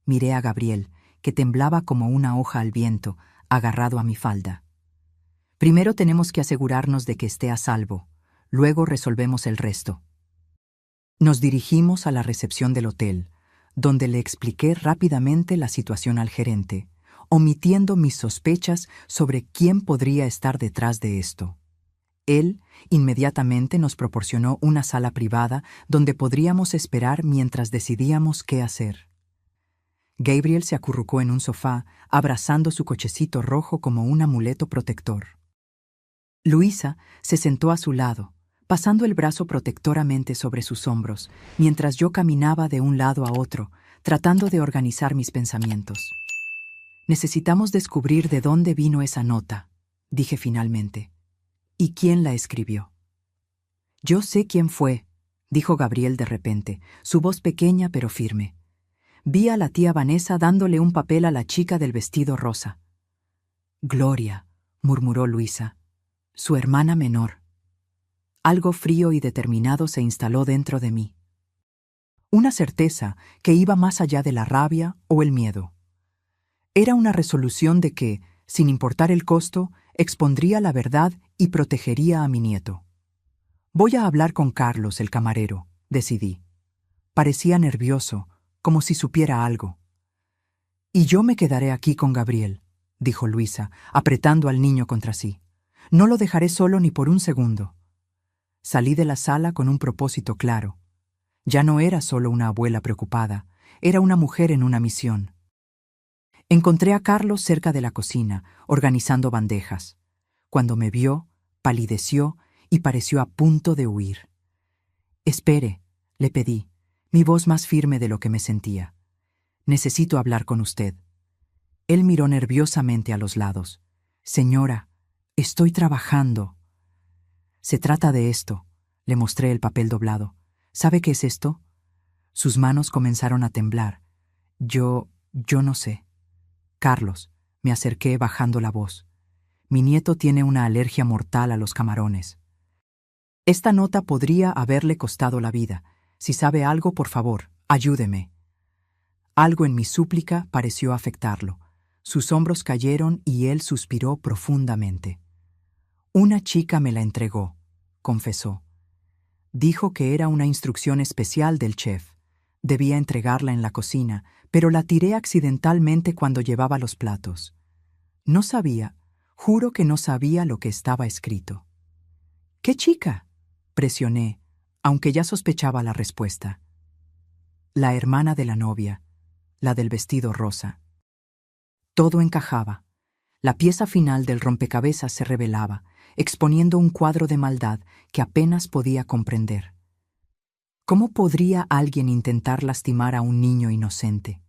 Miré a Gabriel, que temblaba como una hoja al viento, agarrado a mi falda. «Primero tenemos que asegurarnos de que esté a salvo, luego resolvemos el resto». Nos dirigimos a la recepción del hotel, donde le expliqué rápidamente la situación al gerente, omitiendo mis sospechas sobre quién podría estar detrás de esto. Él inmediatamente nos proporcionó una sala privada donde podríamos esperar mientras decidíamos qué hacer. Gabriel se acurrucó en un sofá, abrazando su cochecito rojo como un amuleto protector. Luisa se sentó a su lado, pasando el brazo protectoramente sobre sus hombros, mientras yo caminaba de un lado a otro, tratando de organizar mis pensamientos. «Necesitamos descubrir de dónde vino esa nota», dije finalmente. «¿Y quién la escribió?» «Yo sé quién fue», dijo Gabriel de repente, su voz pequeña pero firme. «Vi a la tía Vanessa dándole un papel a la chica del vestido rosa». «Gloria», murmuró Luisa, «su hermana menor». Algo frío y determinado se instaló dentro de mí. Una certeza que iba más allá de la rabia o el miedo. Era una resolución de que, sin importar el costo, expondría la verdad y protegería a mi nieto. «Voy a hablar con Carlos, el camarero», decidí. Parecía nervioso, como si supiera algo. «Y yo me quedaré aquí con Gabriel», dijo Luisa, apretando al niño contra sí. «No lo dejaré solo ni por un segundo». Salí de la sala con un propósito claro. Ya no era solo una abuela preocupada, era una mujer en una misión. Encontré a Carlos cerca de la cocina, organizando bandejas. Cuando me vio, palideció y pareció a punto de huir. «Espere», le pedí, mi voz más firme de lo que me sentía. «Necesito hablar con usted». Él miró nerviosamente a los lados. «Señora, estoy trabajando». «Se trata de esto», le mostré el papel doblado. «¿Sabe qué es esto?» Sus manos comenzaron a temblar. Yo no sé». «Carlos», me acerqué bajando la voz. «Mi nieto tiene una alergia mortal a los camarones. Esta nota podría haberle costado la vida. Si sabe algo, por favor, ayúdeme». Algo en mi súplica pareció afectarlo. Sus hombros cayeron y él suspiró profundamente. «Una chica me la entregó», confesó. «Dijo que era una instrucción especial del chef. Debía entregarla en la cocina, pero la tiré accidentalmente cuando llevaba los platos. No sabía, juro que no sabía lo que estaba escrito». «¿Qué chica?», presioné, aunque ya sospechaba la respuesta. «La hermana de la novia, la del vestido rosa». Todo encajaba. La pieza final del rompecabezas se revelaba, exponiendo un cuadro de maldad que apenas podía comprender. ¿Cómo podría alguien intentar lastimar a un niño inocente?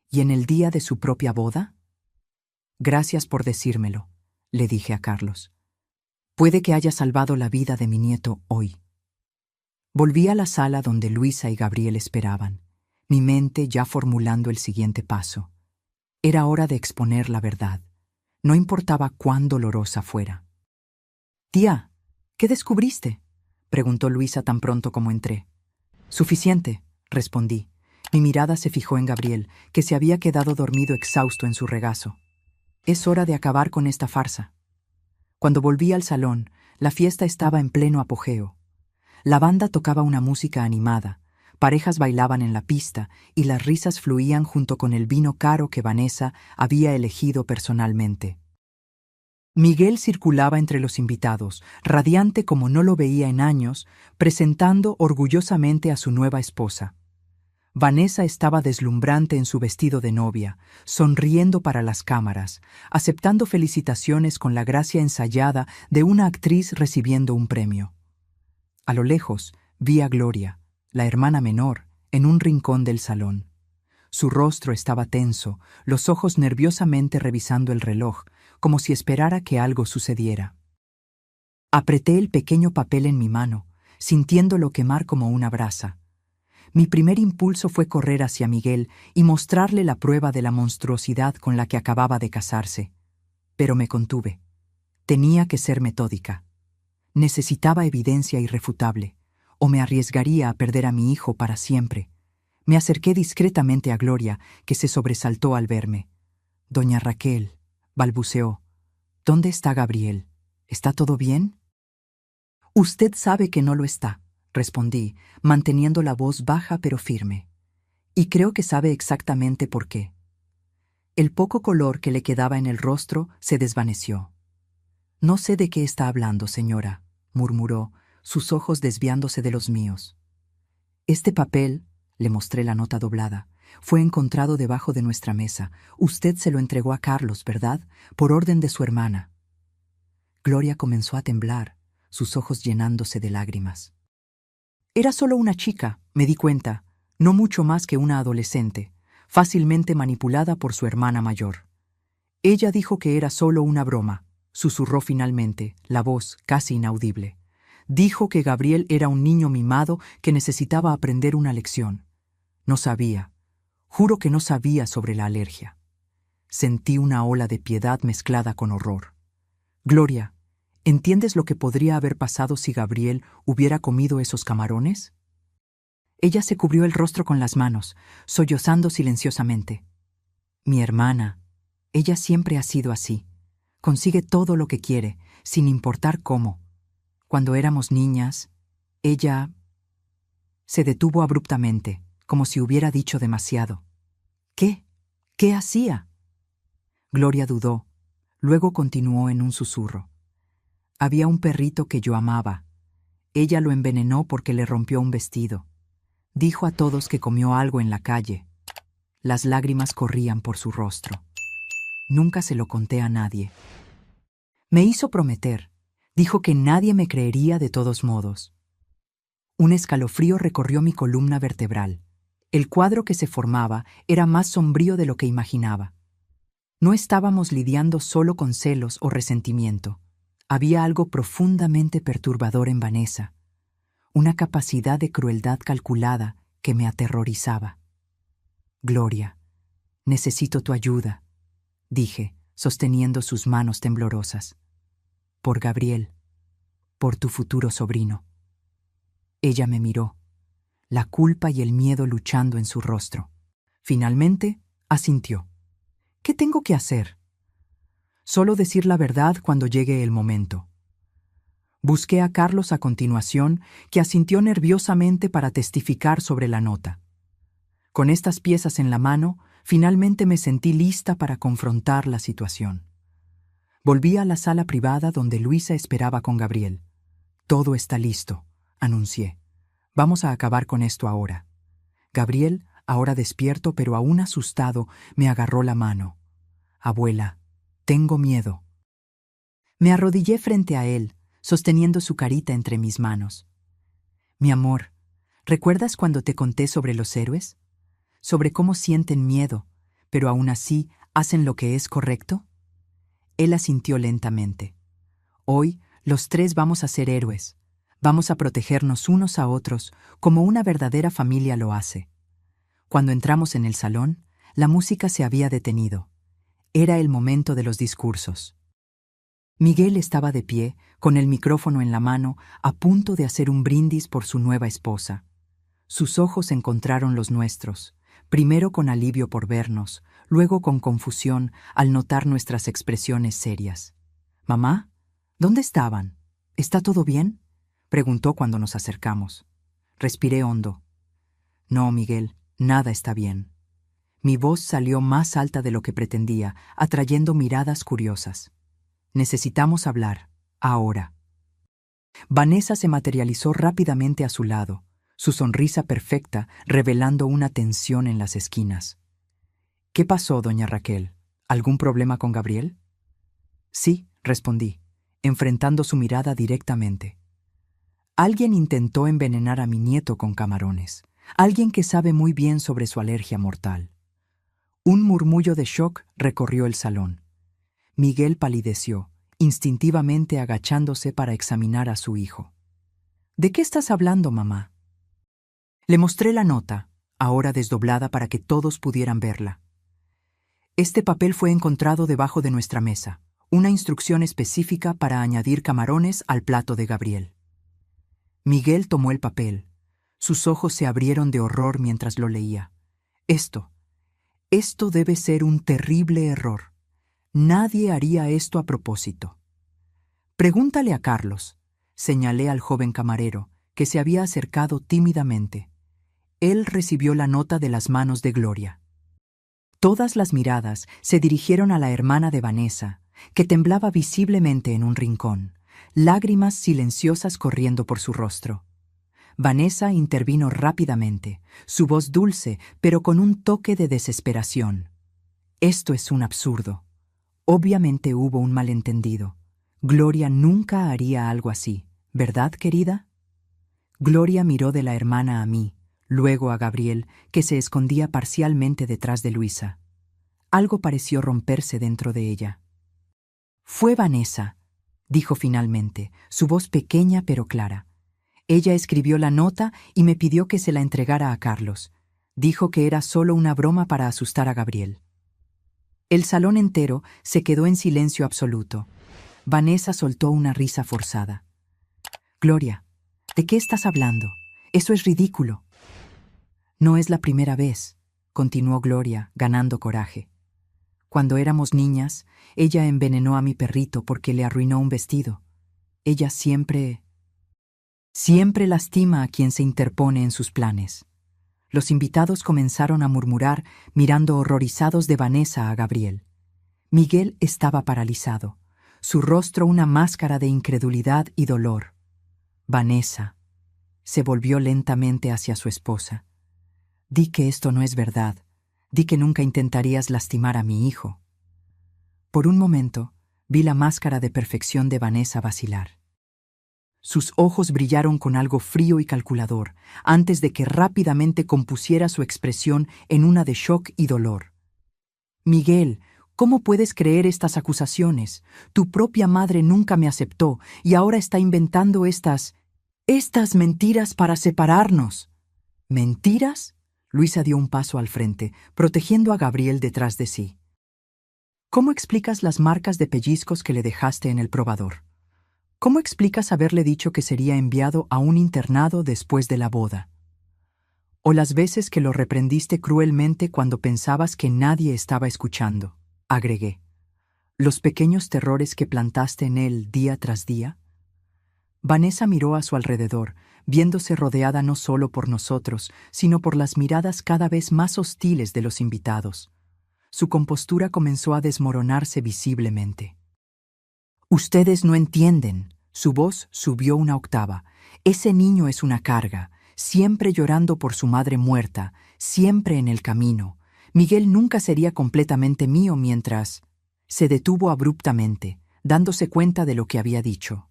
¿Y en el día de su propia boda? «Gracias por decírmelo», le dije a Carlos. «Puede que haya salvado la vida de mi nieto hoy». Volví a la sala donde Luisa y Gabriel esperaban, mi mente ya formulando el siguiente paso. Era hora de exponer la verdad. No importaba cuán dolorosa fuera. «Tía, ¿qué descubriste?», preguntó Luisa tan pronto como entré. «Suficiente», respondí. Mi mirada se fijó en Gabriel, que se había quedado dormido exhausto en su regazo. «Es hora de acabar con esta farsa». Cuando volví al salón, la fiesta estaba en pleno apogeo. La banda tocaba una música animada, parejas bailaban en la pista y las risas fluían junto con el vino caro que Vanessa había elegido personalmente. Miguel circulaba entre los invitados, radiante como no lo veía en años, presentando orgullosamente a su nueva esposa. Vanessa estaba deslumbrante en su vestido de novia, sonriendo para las cámaras, aceptando felicitaciones con la gracia ensayada de una actriz recibiendo un premio. A lo lejos, vi a Gloria, la hermana menor, en un rincón del salón. Su rostro estaba tenso, los ojos nerviosamente revisando el reloj, como si esperara que algo sucediera. Apreté el pequeño papel en mi mano, sintiéndolo quemar como una brasa. Mi primer impulso fue correr hacia Miguel y mostrarle la prueba de la monstruosidad con la que acababa de casarse. Pero me contuve. Tenía que ser metódica. Necesitaba evidencia irrefutable, o me arriesgaría a perder a mi hijo para siempre. Me acerqué discretamente a Gloria, que se sobresaltó al verme. «Doña Raquel», balbuceó, «¿dónde está Gabriel? ¿Está todo bien?» «Usted sabe que no lo está», respondí, manteniendo la voz baja pero firme. «Y creo que sabe exactamente por qué». El poco color que le quedaba en el rostro se desvaneció. «No sé de qué está hablando, señora», murmuró, sus ojos desviándose de los míos. «Este papel», le mostré la nota doblada, «fue encontrado debajo de nuestra mesa. Usted se lo entregó a Carlos, ¿verdad? Por orden de su hermana». Gloria comenzó a temblar, sus ojos llenándose de lágrimas. Era solo una chica, me di cuenta, no mucho más que una adolescente, fácilmente manipulada por su hermana mayor. Ella dijo que era solo una broma, susurró finalmente, la voz casi inaudible. Dijo que Gabriel era un niño mimado que necesitaba aprender una lección. No sabía, juro que no sabía sobre la alergia. Sentí una ola de piedad mezclada con horror. «Gloria, ¿entiendes lo que podría haber pasado si Gabriel hubiera comido esos camarones?» Ella se cubrió el rostro con las manos, sollozando silenciosamente. «Mi hermana, ella siempre ha sido así. Consigue todo lo que quiere, sin importar cómo. Cuando éramos niñas, ella...» Se detuvo abruptamente, como si hubiera dicho demasiado. «¿Qué? ¿Qué hacía?» Gloria dudó, luego continuó en un susurro. «Había un perrito que yo amaba. Ella lo envenenó porque le rompió un vestido. Dijo a todos que comió algo en la calle». Las lágrimas corrían por su rostro. «Nunca se lo conté a nadie. Me hizo prometer. Dijo que nadie me creería de todos modos». Un escalofrío recorrió mi columna vertebral. El cuadro que se formaba era más sombrío de lo que imaginaba. No estábamos lidiando solo con celos o resentimiento. Había algo profundamente perturbador en Vanessa, una capacidad de crueldad calculada que me aterrorizaba. «Gloria, necesito tu ayuda», dije, sosteniendo sus manos temblorosas. «Por Gabriel, por tu futuro sobrino». Ella me miró, la culpa y el miedo luchando en su rostro. Finalmente, asintió. «¿Qué tengo que hacer?» «Solo decir la verdad cuando llegue el momento». Busqué a Carlos a continuación, que asintió nerviosamente para testificar sobre la nota. Con estas piezas en la mano, finalmente me sentí lista para confrontar la situación. Volví a la sala privada donde Luisa esperaba con Gabriel. «Todo está listo», anuncié. «Vamos a acabar con esto ahora». Gabriel, ahora despierto pero aún asustado, me agarró la mano. «Abuela, tengo miedo». Me arrodillé frente a él, sosteniendo su carita entre mis manos. «Mi amor, ¿recuerdas cuando te conté sobre los héroes? Sobre cómo sienten miedo, pero aún así hacen lo que es correcto?» Él asintió lentamente. «Hoy, los tres vamos a ser héroes. Vamos a protegernos unos a otros como una verdadera familia lo hace». Cuando entramos en el salón, la música se había detenido. Era el momento de los discursos. Miguel estaba de pie, con el micrófono en la mano, a punto de hacer un brindis por su nueva esposa. Sus ojos encontraron los nuestros, primero con alivio por vernos, luego con confusión al notar nuestras expresiones serias. «Mamá, ¿Dónde estaban? ¿Está todo bien?, preguntó cuando nos acercamos. Respiré hondo. No, Miguel, nada está bien. Mi voz salió más alta de lo que pretendía, atrayendo miradas curiosas. Necesitamos hablar, ahora. Vanessa se materializó rápidamente a su lado, su sonrisa perfecta revelando una tensión en las esquinas. ¿Qué pasó, doña Raquel? ¿Algún problema con Gabriel? Sí, respondí, enfrentando su mirada directamente. Alguien intentó envenenar a mi nieto con camarones. Alguien que sabe muy bien sobre su alergia mortal. Un murmullo de shock recorrió el salón. Miguel palideció, instintivamente agachándose para examinar a su hijo. ¿De qué estás hablando, mamá? Le mostré la nota, ahora desdoblada para que todos pudieran verla. Este papel fue encontrado debajo de nuestra mesa, una instrucción específica para añadir camarones al plato de Gabriel. Miguel tomó el papel. Sus ojos se abrieron de horror mientras lo leía. Esto debe ser un terrible error. Nadie haría esto a propósito. Pregúntale a Carlos, señalé al joven camarero, que se había acercado tímidamente. Él recibió la nota de las manos de Gloria. Todas las miradas se dirigieron a la hermana de Vanessa, que temblaba visiblemente en un rincón, lágrimas silenciosas corriendo por su rostro. Vanessa intervino rápidamente, su voz dulce, pero con un toque de desesperación. Esto es un absurdo. Obviamente hubo un malentendido. Gloria nunca haría algo así, ¿verdad, querida? Gloria miró de la hermana a mí, luego a Gabriel, que se escondía parcialmente detrás de Luisa. Algo pareció romperse dentro de ella. Fue Vanessa, dijo finalmente, su voz pequeña pero clara. Ella escribió la nota y me pidió que se la entregara a Carlos. Dijo que era solo una broma para asustar a Gabriel. El salón entero se quedó en silencio absoluto. Vanessa soltó una risa forzada. Gloria, ¿de qué estás hablando? Eso es ridículo. No es la primera vez, continuó Gloria, ganando coraje. Cuando éramos niñas, ella envenenó a mi perrito porque le arruinó un vestido. Ella siempre lastima a quien se interpone en sus planes. Los invitados comenzaron a murmurar, mirando horrorizados de Vanessa a Gabriel. Miguel estaba paralizado, su rostro una máscara de incredulidad y dolor. Vanessa se volvió lentamente hacia su esposa. Di que esto no es verdad. Di que nunca intentarías lastimar a mi hijo. Por un momento, vi la máscara de perfección de Vanessa vacilar. Sus ojos brillaron con algo frío y calculador, antes de que rápidamente compusiera su expresión en una de shock y dolor. Miguel, ¿cómo puedes creer estas acusaciones? Tu propia madre nunca me aceptó y ahora está inventando estas mentiras para separarnos. ¿Mentiras? Luisa dio un paso al frente, protegiendo a Gabriel detrás de sí. ¿Cómo explicas las marcas de pellizcos que le dejaste en el probador? ¿Cómo explicas haberle dicho que sería enviado a un internado después de la boda? ¿O las veces que lo reprendiste cruelmente cuando pensabas que nadie estaba escuchando? Agregué. ¿Los pequeños terrores que plantaste en él día tras día? Vanessa miró a su alrededor, viéndose rodeada no solo por nosotros, sino por las miradas cada vez más hostiles de los invitados. Su compostura comenzó a desmoronarse visiblemente. Ustedes no entienden. Su voz subió una octava. Ese niño es una carga, siempre llorando por su madre muerta, siempre en el camino. Miguel nunca sería completamente mío mientras... Se detuvo abruptamente, dándose cuenta de lo que había dicho.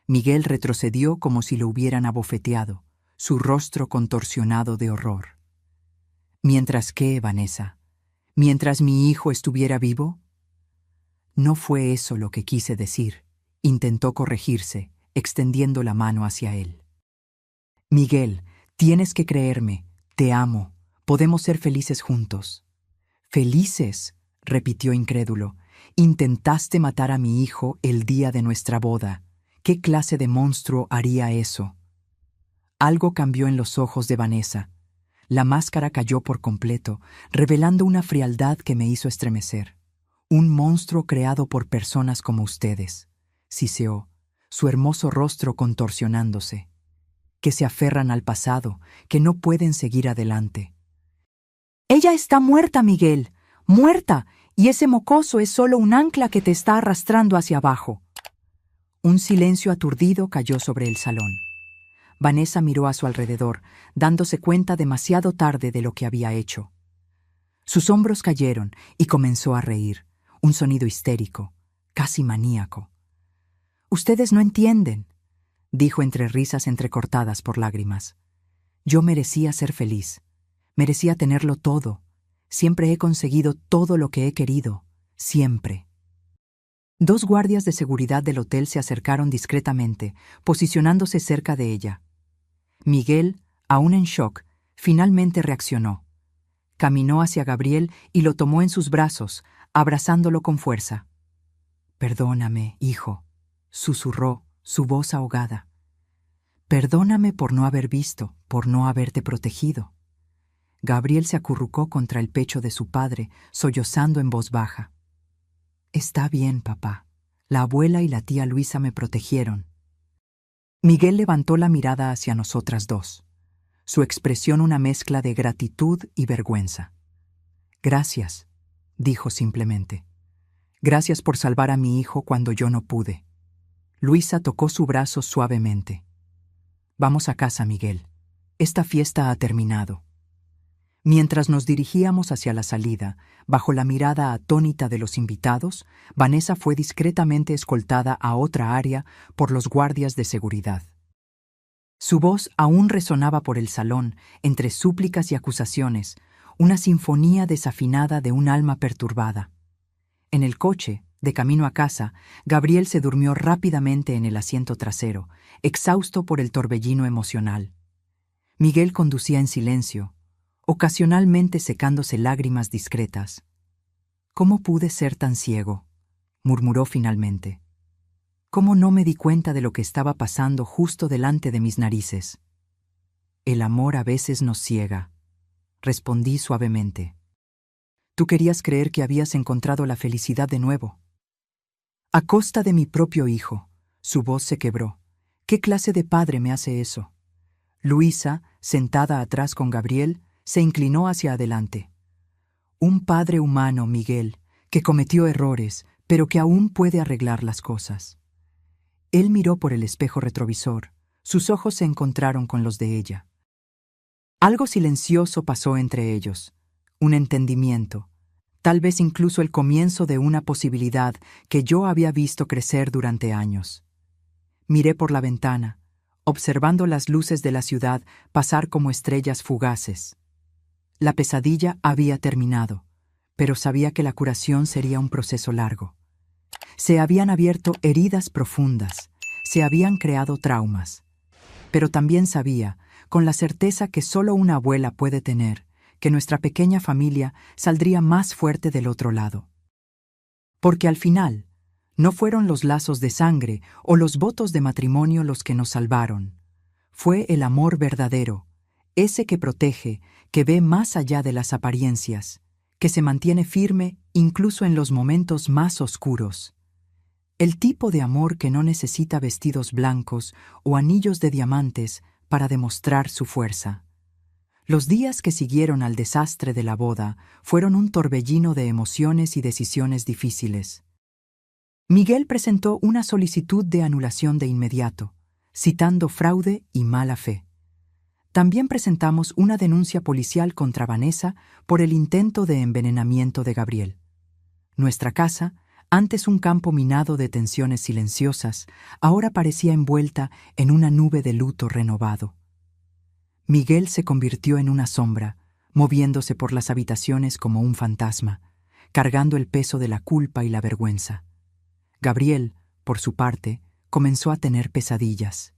Miguel retrocedió como si lo hubieran abofeteado, su rostro contorsionado de horror. ¿Mientras qué, Vanessa? ¿Mientras mi hijo estuviera vivo? No fue eso lo que quise decir. Intentó corregirse, extendiendo la mano hacia él. Miguel, tienes que creerme. Te amo. Podemos ser felices juntos. ¿Felices?, repitió incrédulo. Intentaste matar a mi hijo el día de nuestra boda. ¿Qué clase de monstruo haría eso? Algo cambió en los ojos de Vanessa. La máscara cayó por completo, revelando una frialdad que me hizo estremecer. Un monstruo creado por personas como ustedes, siseó, su hermoso rostro contorsionándose, que se aferran al pasado, que no pueden seguir adelante. «Ella está muerta, Miguel, muerta, y ese mocoso es solo un ancla que te está arrastrando hacia abajo». Un silencio aturdido cayó sobre el salón. Vanessa miró a su alrededor, dándose cuenta demasiado tarde de lo que había hecho. Sus hombros cayeron y comenzó a reír, un sonido histérico, casi maníaco. «Ustedes no entienden», dijo entre risas entrecortadas por lágrimas. «Yo merecía ser feliz, merecía tenerlo todo. Siempre he conseguido todo lo que he querido, siempre». Dos guardias de seguridad del hotel se acercaron discretamente, posicionándose cerca de ella. Miguel, aún en shock, finalmente reaccionó. Caminó hacia Gabriel y lo tomó en sus brazos, abrazándolo con fuerza. «Perdóname, hijo», susurró, su voz ahogada. «Perdóname por no haber visto, por no haberte protegido». Gabriel se acurrucó contra el pecho de su padre, sollozando en voz baja. «Está bien, papá. La abuela y la tía Luisa me protegieron». Miguel levantó la mirada hacia nosotras dos, su expresión una mezcla de gratitud y vergüenza. «Gracias», dijo simplemente. «Gracias por salvar a mi hijo cuando yo no pude». Luisa tocó su brazo suavemente. «Vamos a casa, Miguel. Esta fiesta ha terminado». Mientras nos dirigíamos hacia la salida, bajo la mirada atónita de los invitados, Vanessa fue discretamente escoltada a otra área por los guardias de seguridad. Su voz aún resonaba por el salón, entre súplicas y acusaciones, una sinfonía desafinada de un alma perturbada. En el coche, de camino a casa, Gabriel se durmió rápidamente en el asiento trasero, exhausto por el torbellino emocional. Miguel conducía en silencio, ocasionalmente secándose lágrimas discretas. «¿Cómo pude ser tan ciego?», murmuró finalmente. «¿Cómo no me di cuenta de lo que estaba pasando justo delante de mis narices?». «El amor a veces nos ciega», respondí suavemente. «Tú querías creer que habías encontrado la felicidad de nuevo». «A costa de mi propio hijo», su voz se quebró. «¿Qué clase de padre me hace eso?». Luisa, sentada atrás con Gabriel, se inclinó hacia adelante. «Un padre humano, Miguel, que cometió errores, pero que aún puede arreglar las cosas». Él miró por el espejo retrovisor. Sus ojos se encontraron con los de ella. Algo silencioso pasó entre ellos, un entendimiento, tal vez incluso el comienzo de una posibilidad que yo había visto crecer durante años. Miré por la ventana, observando las luces de la ciudad pasar como estrellas fugaces. La pesadilla había terminado, pero sabía que la curación sería un proceso largo. Se habían abierto heridas profundas, se habían creado traumas. Pero también sabía, con la certeza que solo una abuela puede tener, que nuestra pequeña familia saldría más fuerte del otro lado. Porque al final, no fueron los lazos de sangre o los votos de matrimonio los que nos salvaron. Fue el amor verdadero, ese que protege, que ve más allá de las apariencias, que se mantiene firme incluso en los momentos más oscuros. El tipo de amor que no necesita vestidos blancos o anillos de diamantes para demostrar su fuerza. Los días que siguieron al desastre de la boda fueron un torbellino de emociones y decisiones difíciles. Miguel presentó una solicitud de anulación de inmediato, citando fraude y mala fe. También presentamos una denuncia policial contra Vanessa por el intento de envenenamiento de Gabriel. Nuestra casa, antes un campo minado de tensiones silenciosas, ahora parecía envuelta en una nube de luto renovado. Miguel se convirtió en una sombra, moviéndose por las habitaciones como un fantasma, cargando el peso de la culpa y la vergüenza. Gabriel, por su parte, comenzó a tener pesadillas.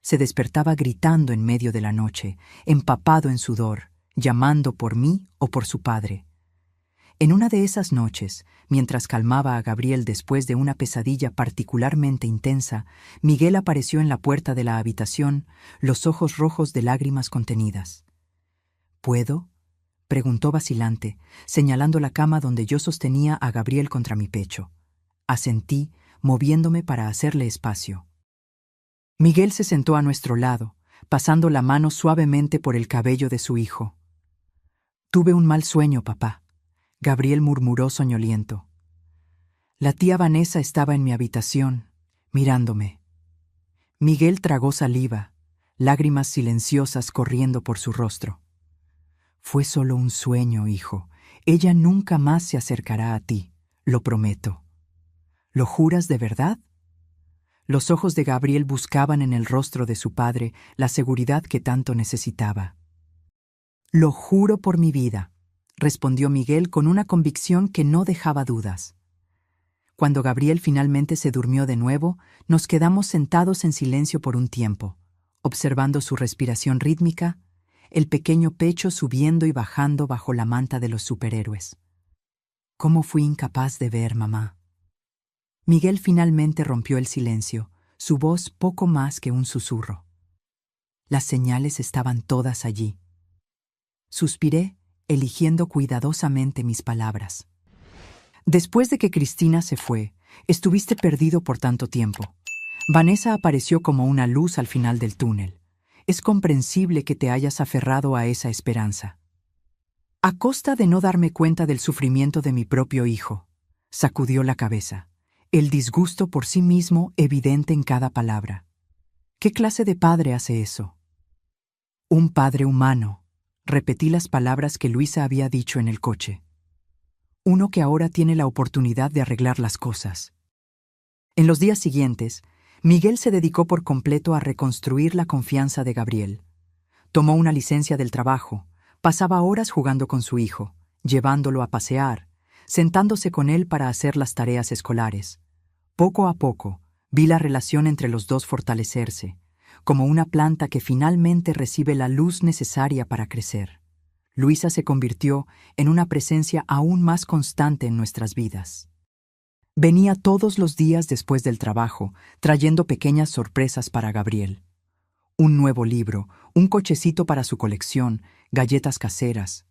Se despertaba gritando en medio de la noche, empapado en sudor, llamando por mí o por su padre. En una de esas noches, mientras calmaba a Gabriel después de una pesadilla particularmente intensa, Miguel apareció en la puerta de la habitación, los ojos rojos de lágrimas contenidas. «¿Puedo?», preguntó vacilante, señalando la cama donde yo sostenía a Gabriel contra mi pecho. Asentí, moviéndome para hacerle espacio. Miguel se sentó a nuestro lado, pasando la mano suavemente por el cabello de su hijo. «Tuve un mal sueño, papá», Gabriel murmuró soñoliento. La tía Vanessa estaba en mi habitación, mirándome. Miguel tragó saliva, lágrimas silenciosas corriendo por su rostro. «Fue solo un sueño, hijo. Ella nunca más se acercará a ti, lo prometo». «¿Lo juras de verdad?». Los ojos de Gabriel buscaban en el rostro de su padre la seguridad que tanto necesitaba. «Lo juro por mi vida», respondió Miguel con una convicción que no dejaba dudas. Cuando Gabriel finalmente se durmió de nuevo, nos quedamos sentados en silencio por un tiempo, observando su respiración rítmica, el pequeño pecho subiendo y bajando bajo la manta de los superhéroes. «¿Cómo fui incapaz de ver, mamá?». Miguel finalmente rompió el silencio, su voz poco más que un susurro. Las señales estaban todas allí. Suspiré, eligiendo cuidadosamente mis palabras. «Después de que Cristina se fue, estuviste perdido por tanto tiempo. Vanessa apareció como una luz al final del túnel. Es comprensible que te hayas aferrado a esa esperanza. A costa de no darme cuenta del sufrimiento de mi propio hijo», sacudió la cabeza, el disgusto por sí mismo evidente en cada palabra. «¿Qué clase de padre hace eso?». «Un padre humano», repetí las palabras que Luisa había dicho en el coche. «Uno que ahora tiene la oportunidad de arreglar las cosas». En los días siguientes, Miguel se dedicó por completo a reconstruir la confianza de Gabriel. Tomó una licencia del trabajo, pasaba horas jugando con su hijo, llevándolo a pasear, sentándose con él para hacer las tareas escolares. Poco a poco, vi la relación entre los dos fortalecerse, como una planta que finalmente recibe la luz necesaria para crecer. Luisa se convirtió en una presencia aún más constante en nuestras vidas. Venía todos los días después del trabajo, trayendo pequeñas sorpresas para Gabriel. Un nuevo libro, un cochecito para su colección, galletas caseras.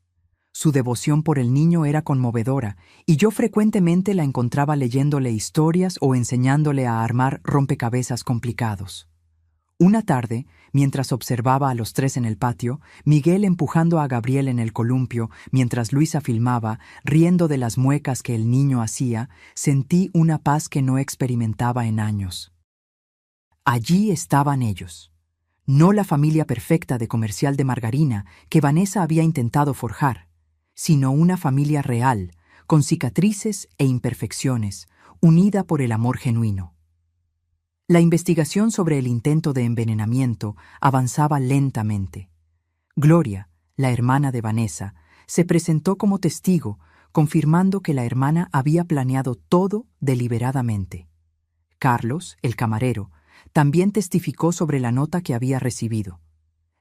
Su devoción por el niño era conmovedora, y yo frecuentemente la encontraba leyéndole historias o enseñándole a armar rompecabezas complicados. Una tarde, mientras observaba a los tres en el patio, Miguel empujando a Gabriel en el columpio, mientras Luisa filmaba, riendo de las muecas que el niño hacía, sentí una paz que no experimentaba en años. Allí estaban ellos. No la familia perfecta de comercial de margarina que Vanessa había intentado forjar, sino una familia real, con cicatrices e imperfecciones, unida por el amor genuino. La investigación sobre el intento de envenenamiento avanzaba lentamente. Gloria, la hermana de Vanessa, se presentó como testigo, confirmando que la hermana había planeado todo deliberadamente. Carlos, el camarero, también testificó sobre la nota que había recibido.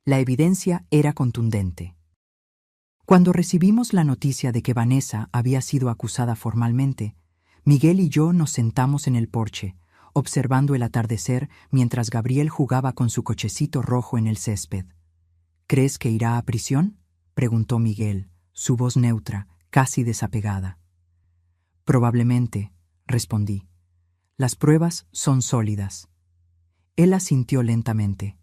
La evidencia era contundente. Cuando recibimos la noticia de que Vanessa había sido acusada formalmente, Miguel y yo nos sentamos en el porche, observando el atardecer mientras Gabriel jugaba con su cochecito rojo en el césped. «¿Crees que irá a prisión?», preguntó Miguel, su voz neutra, casi desapegada. «Probablemente», respondí. «Las pruebas son sólidas». Él asintió lentamente.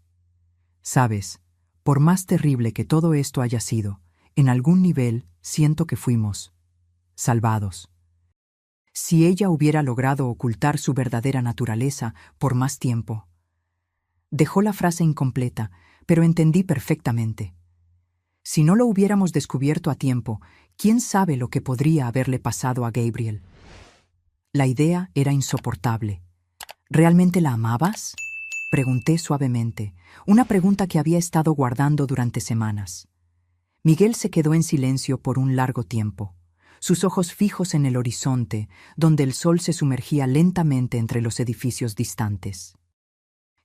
«Sabes, por más terrible que todo esto haya sido, en algún nivel siento que fuimos salvados. Si ella hubiera logrado ocultar su verdadera naturaleza por más tiempo». Dejó la frase incompleta, pero entendí perfectamente. Si no lo hubiéramos descubierto a tiempo, ¿quién sabe lo que podría haberle pasado a Gabriel? La idea era insoportable. «¿Realmente la amabas?», pregunté suavemente, una pregunta que había estado guardando durante semanas. Miguel se quedó en silencio por un largo tiempo, sus ojos fijos en el horizonte, donde el sol se sumergía lentamente entre los edificios distantes.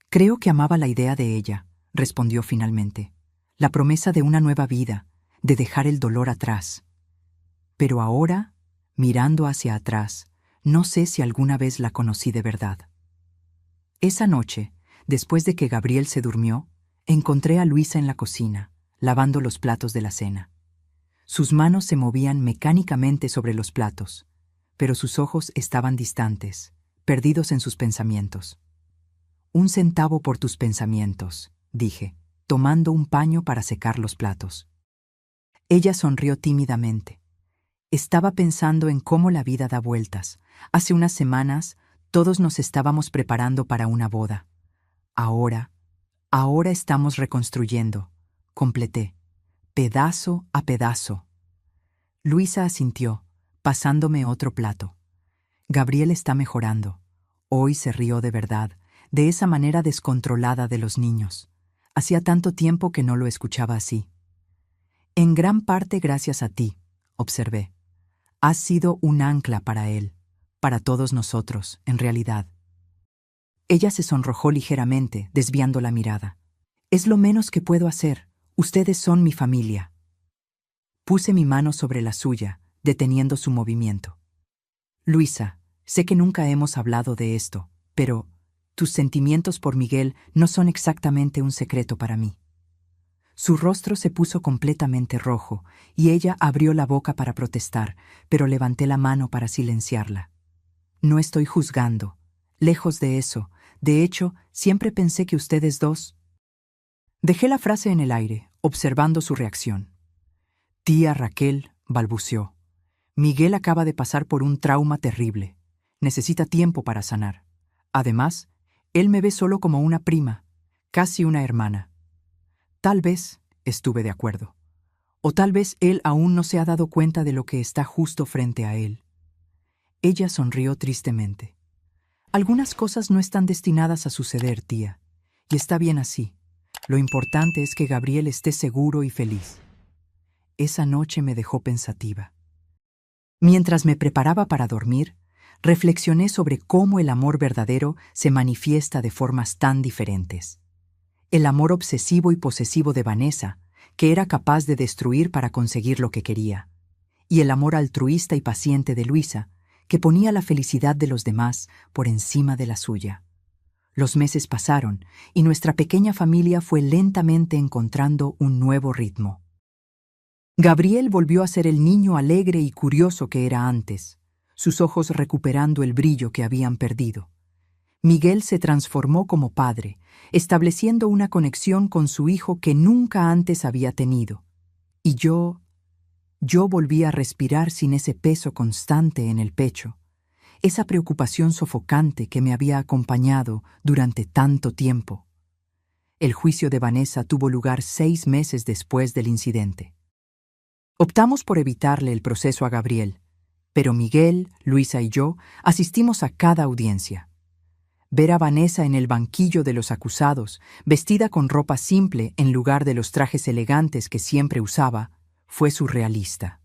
«Creo que amaba la idea de ella», respondió finalmente, «la promesa de una nueva vida, de dejar el dolor atrás. Pero ahora, mirando hacia atrás, no sé si alguna vez la conocí de verdad». Esa noche, después de que Gabriel se durmió, encontré a Luisa en la cocina, lavando los platos de la cena. Sus manos se movían mecánicamente sobre los platos, pero sus ojos estaban distantes, perdidos en sus pensamientos. 1 centavo por tus pensamientos, dije, tomando un paño para secar los platos. Ella sonrió tímidamente. Estaba pensando en cómo la vida da vueltas. Hace unas semanas, todos nos estábamos preparando para una boda. Ahora estamos reconstruyendo, completé, pedazo a pedazo. Luisa asintió, pasándome otro plato. Gabriel está mejorando. Hoy se rió de verdad, de esa manera descontrolada de los niños. Hacía tanto tiempo que no lo escuchaba así. En gran parte gracias a ti, observé. Has sido un ancla para él, para todos nosotros, en realidad. Ella se sonrojó ligeramente, desviando la mirada. Es lo menos que puedo hacer. Ustedes son mi familia. Puse mi mano sobre la suya, deteniendo su movimiento. Luisa, sé que nunca hemos hablado de esto, pero tus sentimientos por Miguel no son exactamente un secreto para mí. Su rostro se puso completamente rojo, y ella abrió la boca para protestar, pero levanté la mano para silenciarla. No estoy juzgando. Lejos de eso. De hecho, siempre pensé que ustedes dos... Dejé la frase en el aire, observando su reacción. Tía Raquel balbuceó. Miguel acaba de pasar por un trauma terrible. Necesita tiempo para sanar. Además, él me ve solo como una prima, casi una hermana. Tal vez, estuve de acuerdo. O tal vez él aún no se ha dado cuenta de lo que está justo frente a él. Ella sonrió tristemente. Algunas cosas no están destinadas a suceder, tía, y está bien así. Lo importante es que Gabriel esté seguro y feliz. Esa noche me dejó pensativa. Mientras me preparaba para dormir, reflexioné sobre cómo el amor verdadero se manifiesta de formas tan diferentes. El amor obsesivo y posesivo de Vanessa, que era capaz de destruir para conseguir lo que quería, y el amor altruista y paciente de Luisa, que ponía la felicidad de los demás por encima de la suya. Los meses pasaron y nuestra pequeña familia fue lentamente encontrando un nuevo ritmo. Gabriel volvió a ser el niño alegre y curioso que era antes, sus ojos recuperando el brillo que habían perdido. Miguel se transformó como padre, estableciendo una conexión con su hijo que nunca antes había tenido. Y yo volví a respirar sin ese peso constante en el pecho, esa preocupación sofocante que me había acompañado durante tanto tiempo. El juicio de Vanessa tuvo lugar 6 meses después del incidente. Optamos por evitarle el proceso a Gabriel, pero Miguel, Luisa y yo asistimos a cada audiencia. Ver a Vanessa en el banquillo de los acusados, vestida con ropa simple en lugar de los trajes elegantes que siempre usaba, fue surrealista.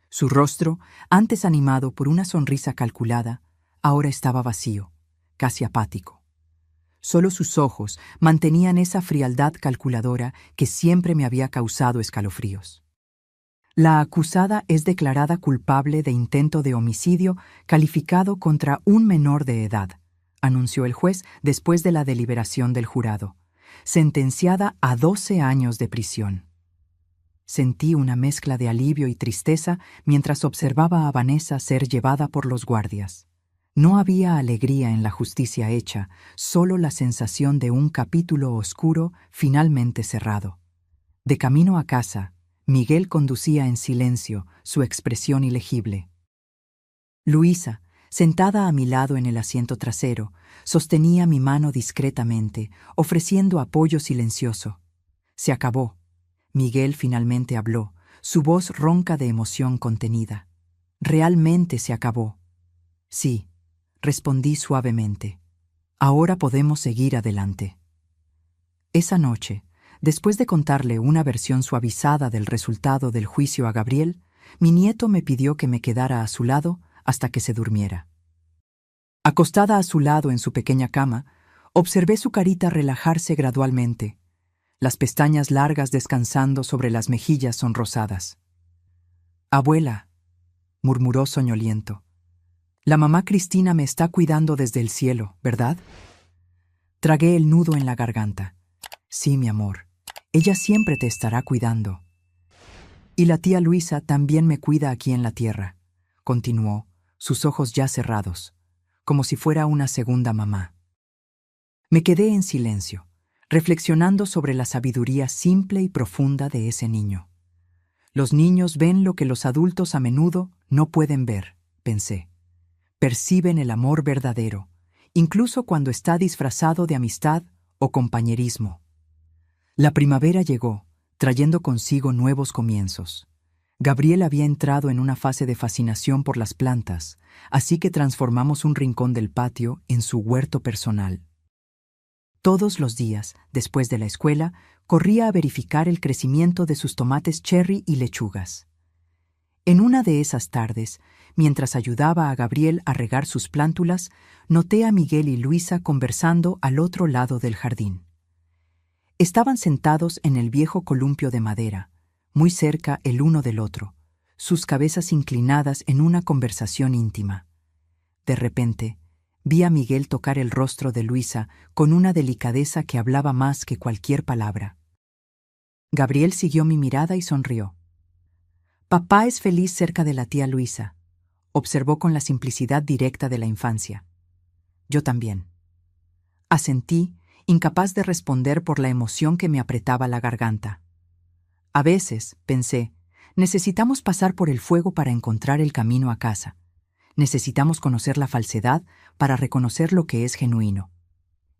Su rostro, antes animado por una sonrisa calculada, ahora estaba vacío, casi apático. Solo sus ojos mantenían esa frialdad calculadora que siempre me había causado escalofríos. La acusada es declarada culpable de intento de homicidio calificado contra un menor de edad, anunció el juez después de la deliberación del jurado, sentenciada a 12 años de prisión. Sentí una mezcla de alivio y tristeza mientras observaba a Vanessa ser llevada por los guardias. No había alegría en la justicia hecha, solo la sensación de un capítulo oscuro finalmente cerrado. De camino a casa, Miguel conducía en silencio, su expresión ilegible. Luisa, sentada a mi lado en el asiento trasero, sostenía mi mano discretamente, ofreciendo apoyo silencioso. Se acabó. Miguel finalmente habló, su voz ronca de emoción contenida. Realmente se acabó. Sí, respondí suavemente. Ahora podemos seguir adelante. Esa noche, después de contarle una versión suavizada del resultado del juicio a Gabriel, mi nieto me pidió que me quedara a su lado hasta que se durmiera. Acostada a su lado en su pequeña cama, observé su carita relajarse gradualmente, las pestañas largas descansando sobre las mejillas sonrosadas. «Abuela», murmuró soñoliento, «la mamá Cristina me está cuidando desde el cielo, ¿verdad?» Tragué el nudo en la garganta. «Sí, mi amor, ella siempre te estará cuidando». «Y la tía Luisa también me cuida aquí en la tierra», continuó, sus ojos ya cerrados, como si fuera una segunda mamá. Me quedé en silencio, reflexionando sobre la sabiduría simple y profunda de ese niño. Los niños ven lo que los adultos a menudo no pueden ver, pensé. Perciben el amor verdadero, incluso cuando está disfrazado de amistad o compañerismo. La primavera llegó, trayendo consigo nuevos comienzos. Gabriel había entrado en una fase de fascinación por las plantas, así que transformamos un rincón del patio en su huerto personal. Todos los días, después de la escuela, corría a verificar el crecimiento de sus tomates cherry y lechugas. En una de esas tardes, mientras ayudaba a Gabriel a regar sus plántulas, noté a Miguel y Luisa conversando al otro lado del jardín. Estaban sentados en el viejo columpio de madera, muy cerca el uno del otro, sus cabezas inclinadas en una conversación íntima. De repente, vi a Miguel tocar el rostro de Luisa con una delicadeza que hablaba más que cualquier palabra. Gabriel siguió mi mirada y sonrió. «Papá es feliz cerca de la tía Luisa», observó con la simplicidad directa de la infancia. Yo también. Asentí, incapaz de responder por la emoción que me apretaba la garganta. A veces, pensé, necesitamos pasar por el fuego para encontrar el camino a casa. Necesitamos conocer la falsedad para reconocer lo que es genuino.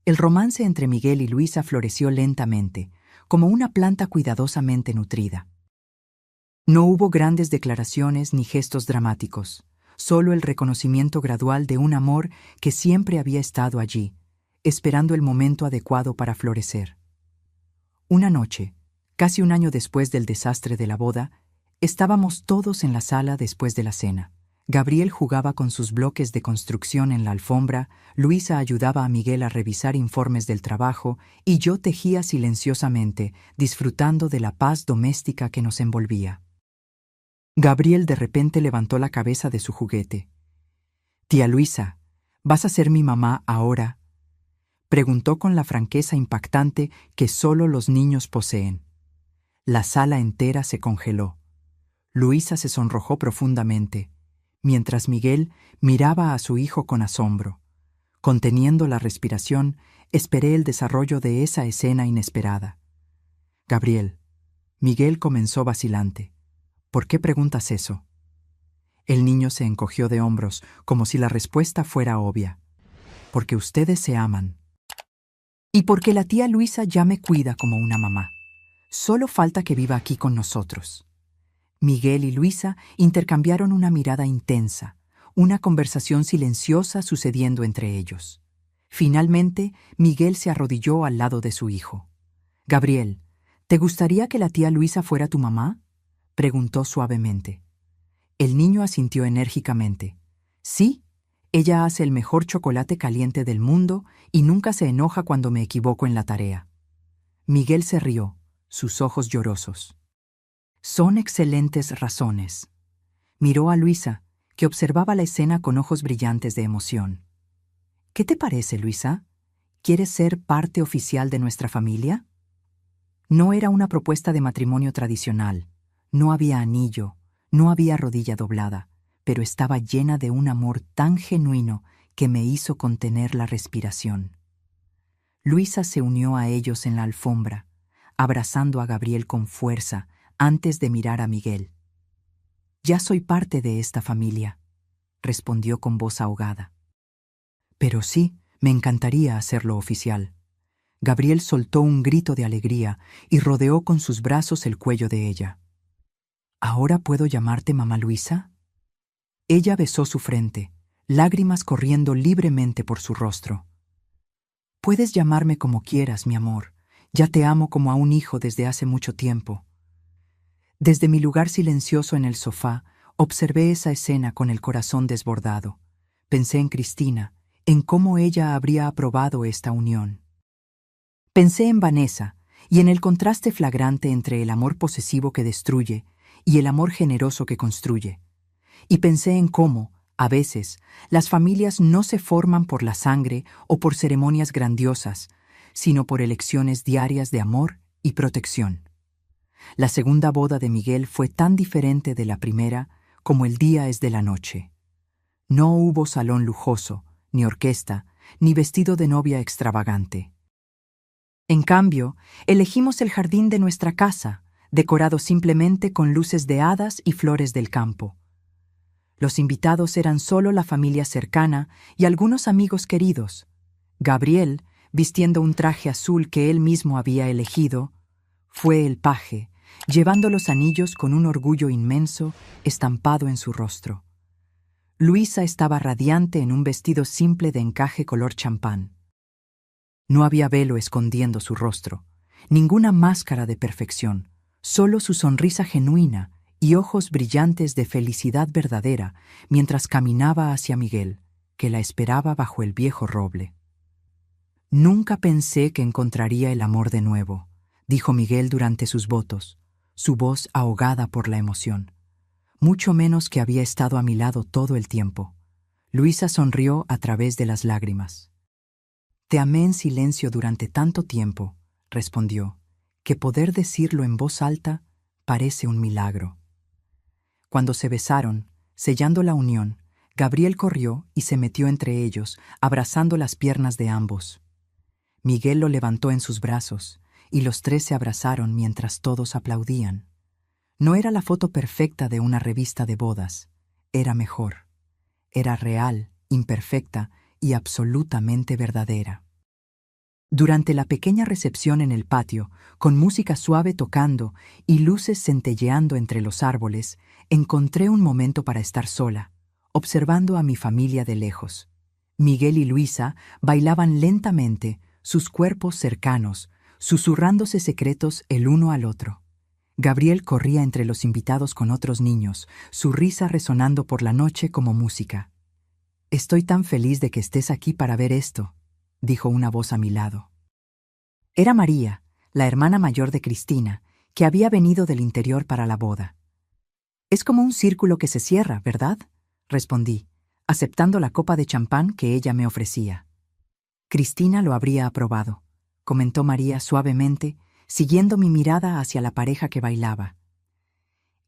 El romance entre Miguel y Luisa floreció lentamente, como una planta cuidadosamente nutrida. No hubo grandes declaraciones ni gestos dramáticos, solo el reconocimiento gradual de un amor que siempre había estado allí, esperando el momento adecuado para florecer. Una noche, casi un año después del desastre de la boda, estábamos todos en la sala después de la cena. Gabriel jugaba con sus bloques de construcción en la alfombra, Luisa ayudaba a Miguel a revisar informes del trabajo y yo tejía silenciosamente, disfrutando de la paz doméstica que nos envolvía. Gabriel de repente levantó la cabeza de su juguete. «Tía Luisa, ¿vas a ser mi mamá ahora?», preguntó con la franqueza impactante que solo los niños poseen. La sala entera se congeló. Luisa se sonrojó profundamente, mientras Miguel miraba a su hijo con asombro. Conteniendo la respiración, esperé el desarrollo de esa escena inesperada. «Gabriel», Miguel comenzó vacilante, «¿por qué preguntas eso?». El niño se encogió de hombros, como si la respuesta fuera obvia. «Porque ustedes se aman. Y porque la tía Luisa ya me cuida como una mamá. Solo falta que viva aquí con nosotros». Miguel y Luisa intercambiaron una mirada intensa, una conversación silenciosa sucediendo entre ellos. Finalmente, Miguel se arrodilló al lado de su hijo. «Gabriel, ¿te gustaría que la tía Luisa fuera tu mamá?», preguntó suavemente. El niño asintió enérgicamente. «Sí, ella hace el mejor chocolate caliente del mundo y nunca se enoja cuando me equivoco en la tarea». Miguel se rió, sus ojos llorosos. «Son excelentes razones». Miró a Luisa, que observaba la escena con ojos brillantes de emoción. «¿Qué te parece, Luisa? ¿Quieres ser parte oficial de nuestra familia?». No era una propuesta de matrimonio tradicional. No había anillo, no había rodilla doblada, pero estaba llena de un amor tan genuino que me hizo contener la respiración. Luisa se unió a ellos en la alfombra, abrazando a Gabriel con fuerza antes de mirar a Miguel. «Ya soy parte de esta familia», respondió con voz ahogada. «Pero sí, me encantaría hacerlo oficial». Gabriel soltó un grito de alegría y rodeó con sus brazos el cuello de ella. «¿Ahora puedo llamarte mamá Luisa?». Ella besó su frente, lágrimas corriendo libremente por su rostro. «Puedes llamarme como quieras, mi amor. Ya te amo como a un hijo desde hace mucho tiempo». Desde mi lugar silencioso en el sofá, observé esa escena con el corazón desbordado. Pensé en Cristina, en cómo ella habría aprobado esta unión. Pensé en Vanessa y en el contraste flagrante entre el amor posesivo que destruye y el amor generoso que construye. Y pensé en cómo, a veces, las familias no se forman por la sangre o por ceremonias grandiosas, sino por elecciones diarias de amor y protección. La segunda boda de Miguel fue tan diferente de la primera como el día es de la noche. No hubo salón lujoso, ni orquesta, ni vestido de novia extravagante. En cambio, elegimos el jardín de nuestra casa, decorado simplemente con luces de hadas y flores del campo. Los invitados eran solo la familia cercana y algunos amigos queridos. Gabriel, vistiendo un traje azul que él mismo había elegido, fue el paje, llevando los anillos con un orgullo inmenso estampado en su rostro. Luisa estaba radiante en un vestido simple de encaje color champán. No había velo escondiendo su rostro, ninguna máscara de perfección, solo su sonrisa genuina y ojos brillantes de felicidad verdadera mientras caminaba hacia Miguel, que la esperaba bajo el viejo roble. «Nunca pensé que encontraría el amor de nuevo», dijo Miguel durante sus votos, su voz ahogada por la emoción. «Mucho menos que había estado a mi lado todo el tiempo». Luisa sonrió a través de las lágrimas. «Te amé en silencio durante tanto tiempo», respondió, «que poder decirlo en voz alta parece un milagro». Cuando se besaron, sellando la unión, Gabriel corrió y se metió entre ellos, abrazando las piernas de ambos. Miguel lo levantó en sus brazos, y los tres se abrazaron mientras todos aplaudían. No era la foto perfecta de una revista de bodas, era mejor. Era real, imperfecta y absolutamente verdadera. Durante la pequeña recepción en el patio, con música suave tocando y luces centelleando entre los árboles, encontré un momento para estar sola, observando a mi familia de lejos. Miguel y Luisa bailaban lentamente, sus cuerpos cercanos, susurrándose secretos el uno al otro. Gabriel corría entre los invitados con otros niños, su risa resonando por la noche como música. «Estoy tan feliz de que estés aquí para ver esto», dijo una voz a mi lado. Era María, la hermana mayor de Cristina, que había venido del interior para la boda. «Es como un círculo que se cierra, ¿verdad?», respondí, aceptando la copa de champán que ella me ofrecía. «Cristina lo habría aprobado», comentó María suavemente, siguiendo mi mirada hacia la pareja que bailaba.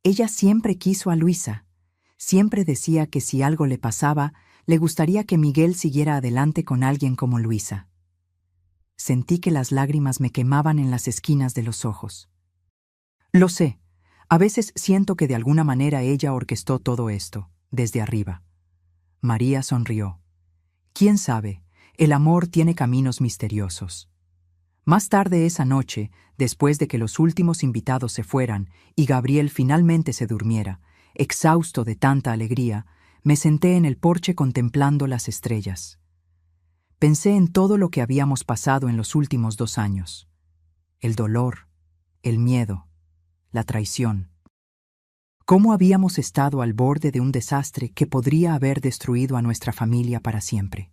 «Ella siempre quiso a Luisa. Siempre decía que si algo le pasaba, le gustaría que Miguel siguiera adelante con alguien como Luisa». Sentí que las lágrimas me quemaban en las esquinas de los ojos. «Lo sé. A veces siento que de alguna manera ella orquestó todo esto, desde arriba». María sonrió. «¿Quién sabe? El amor tiene caminos misteriosos». Más tarde esa noche, después de que los últimos invitados se fueran y Gabriel finalmente se durmiera, exhausto de tanta alegría, me senté en el porche contemplando las estrellas. Pensé en todo lo que habíamos pasado en los últimos 2 años. El dolor, el miedo, la traición. Cómo habíamos estado al borde de un desastre que podría haber destruido a nuestra familia para siempre.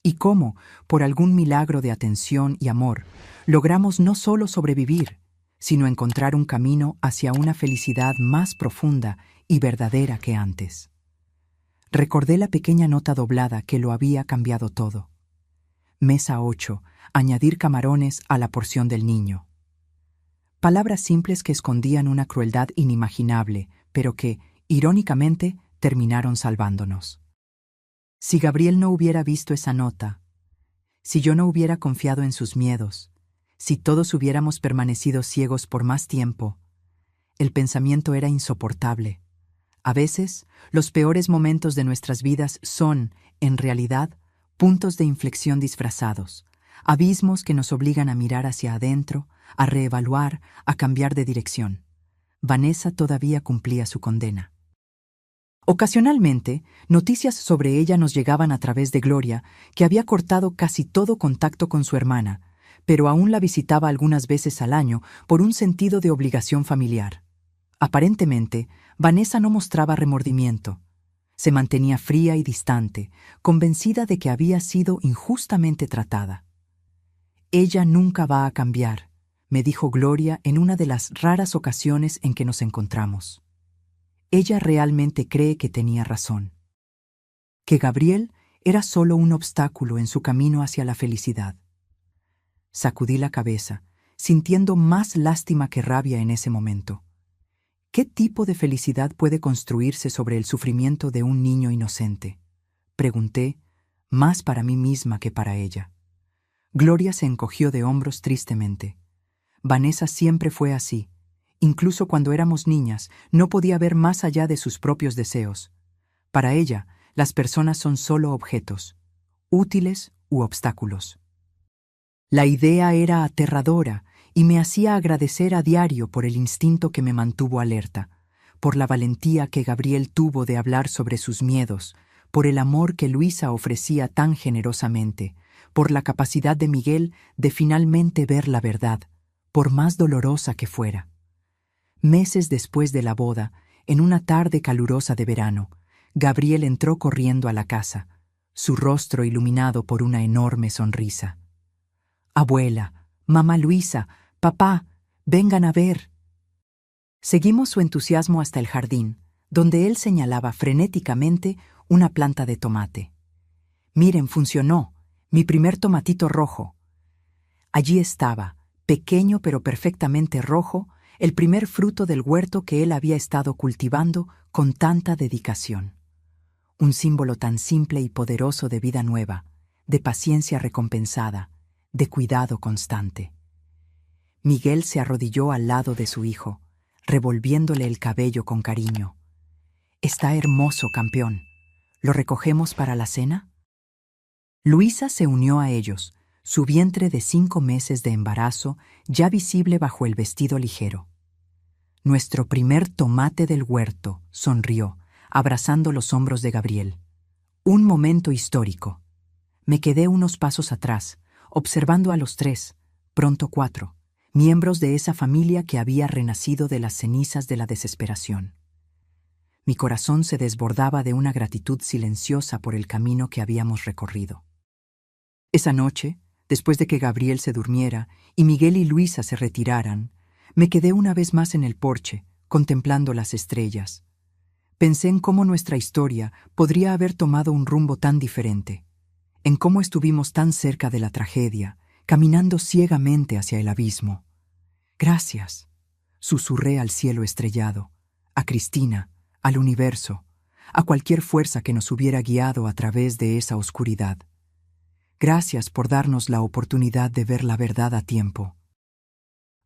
Y cómo, por algún milagro de atención y amor, logramos no solo sobrevivir, sino encontrar un camino hacia una felicidad más profunda y verdadera que antes. Recordé la pequeña nota doblada que lo había cambiado todo. Mesa 8, añadir camarones a la porción del niño. Palabras simples que escondían una crueldad inimaginable, pero que, irónicamente, terminaron salvándonos. Si Gabriel no hubiera visto esa nota, si yo no hubiera confiado en sus miedos, si todos hubiéramos permanecido ciegos por más tiempo, el pensamiento era insoportable. A veces, los peores momentos de nuestras vidas son, en realidad, puntos de inflexión disfrazados, abismos que nos obligan a mirar hacia adentro, a reevaluar, a cambiar de dirección. Vanessa todavía cumplía su condena. Ocasionalmente, noticias sobre ella nos llegaban a través de Gloria, que había cortado casi todo contacto con su hermana, pero aún la visitaba algunas veces al año por un sentido de obligación familiar. Aparentemente, Vanessa no mostraba remordimiento. Se mantenía fría y distante, convencida de que había sido injustamente tratada. «Ella nunca va a cambiar», me dijo Gloria en una de las raras ocasiones en que nos encontramos. Ella realmente cree que tenía razón. Que Gabriel era solo un obstáculo en su camino hacia la felicidad. Sacudí la cabeza, sintiendo más lástima que rabia en ese momento. ¿Qué tipo de felicidad puede construirse sobre el sufrimiento de un niño inocente?, pregunté, más para mí misma que para ella. Gloria se encogió de hombros tristemente. Vanessa siempre fue así. Incluso cuando éramos niñas, no podía ver más allá de sus propios deseos. Para ella, las personas son solo objetos, útiles u obstáculos. La idea era aterradora y me hacía agradecer a diario por el instinto que me mantuvo alerta, por la valentía que Gabriel tuvo de hablar sobre sus miedos, por el amor que Luisa ofrecía tan generosamente, por la capacidad de Miguel de finalmente ver la verdad, por más dolorosa que fuera. Meses después de la boda, en una tarde calurosa de verano, Gabriel entró corriendo a la casa, su rostro iluminado por una enorme sonrisa. «Abuela, mamá Luisa, papá, vengan a ver». Seguimos su entusiasmo hasta el jardín, donde él señalaba frenéticamente una planta de tomate. «Miren, funcionó, mi primer tomatito rojo». Allí estaba, pequeño pero perfectamente rojo, el primer fruto del huerto que él había estado cultivando con tanta dedicación. Un símbolo tan simple y poderoso de vida nueva, de paciencia recompensada, de cuidado constante. Miguel se arrodilló al lado de su hijo, revolviéndole el cabello con cariño. «Está hermoso, campeón. ¿Lo recogemos para la cena?» Luisa se unió a ellos, su vientre de 5 meses de embarazo ya visible bajo el vestido ligero. «Nuestro primer tomate del huerto», sonrió, abrazando los hombros de Gabriel. Un momento histórico. Me quedé unos pasos atrás, observando a los 3, pronto 4, miembros de esa familia que había renacido de las cenizas de la desesperación. Mi corazón se desbordaba de una gratitud silenciosa por el camino que habíamos recorrido. Esa noche, después de que Gabriel se durmiera y Miguel y Luisa se retiraran, me quedé una vez más en el porche, contemplando las estrellas. Pensé en cómo nuestra historia podría haber tomado un rumbo tan diferente, en cómo estuvimos tan cerca de la tragedia, caminando ciegamente hacia el abismo. «Gracias», susurré al cielo estrellado, a Cristina, al universo, a cualquier fuerza que nos hubiera guiado a través de esa oscuridad. Gracias por darnos la oportunidad de ver la verdad a tiempo.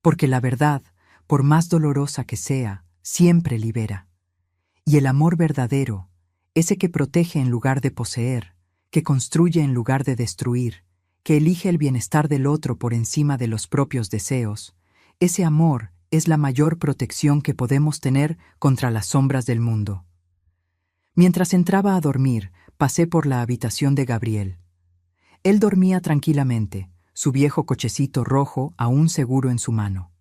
Porque la verdad, por más dolorosa que sea, siempre libera. Y el amor verdadero, ese que protege en lugar de poseer, que construye en lugar de destruir, que elige el bienestar del otro por encima de los propios deseos, ese amor es la mayor protección que podemos tener contra las sombras del mundo. Mientras entraba a dormir, pasé por la habitación de Gabriel. Él dormía tranquilamente, su viejo cochecito rojo aún seguro en su mano.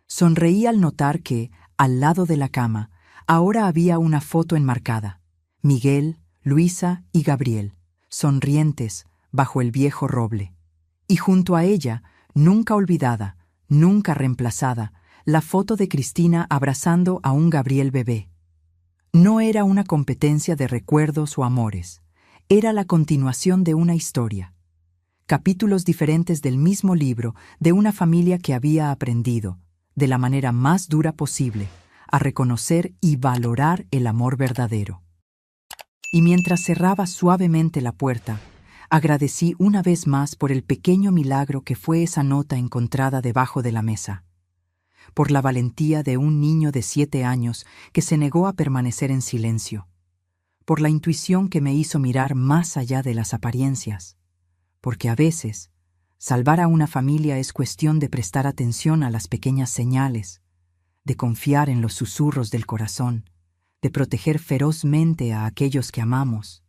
Sonreí al notar que, al lado de la cama, ahora había una foto enmarcada. Miguel, Luisa y Gabriel, sonrientes bajo el viejo roble. Y junto a ella, nunca olvidada, nunca reemplazada, la foto de Cristina abrazando a un Gabriel bebé. No era una competencia de recuerdos o amores, era la continuación de una historia. Capítulos diferentes del mismo libro de una familia que había aprendido, de la manera más dura posible, a reconocer y valorar el amor verdadero. Y mientras cerraba suavemente la puerta, agradecí una vez más por el pequeño milagro que fue esa nota encontrada debajo de la mesa, por la valentía de un niño de 7 años que se negó a permanecer en silencio, por la intuición que me hizo mirar más allá de las apariencias, porque a veces, salvar a una familia es cuestión de prestar atención a las pequeñas señales, de confiar en los susurros del corazón, de proteger ferozmente a aquellos que amamos.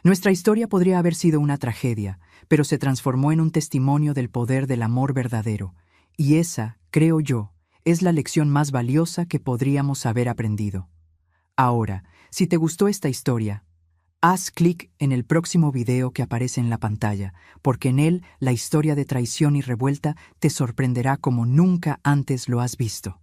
Nuestra historia podría haber sido una tragedia, pero se transformó en un testimonio del poder del amor verdadero, y esa, creo yo, es la lección más valiosa que podríamos haber aprendido. Ahora, si te gustó esta historia, haz clic en el próximo video que aparece en la pantalla, porque en él la historia de traición y revuelta te sorprenderá como nunca antes lo has visto.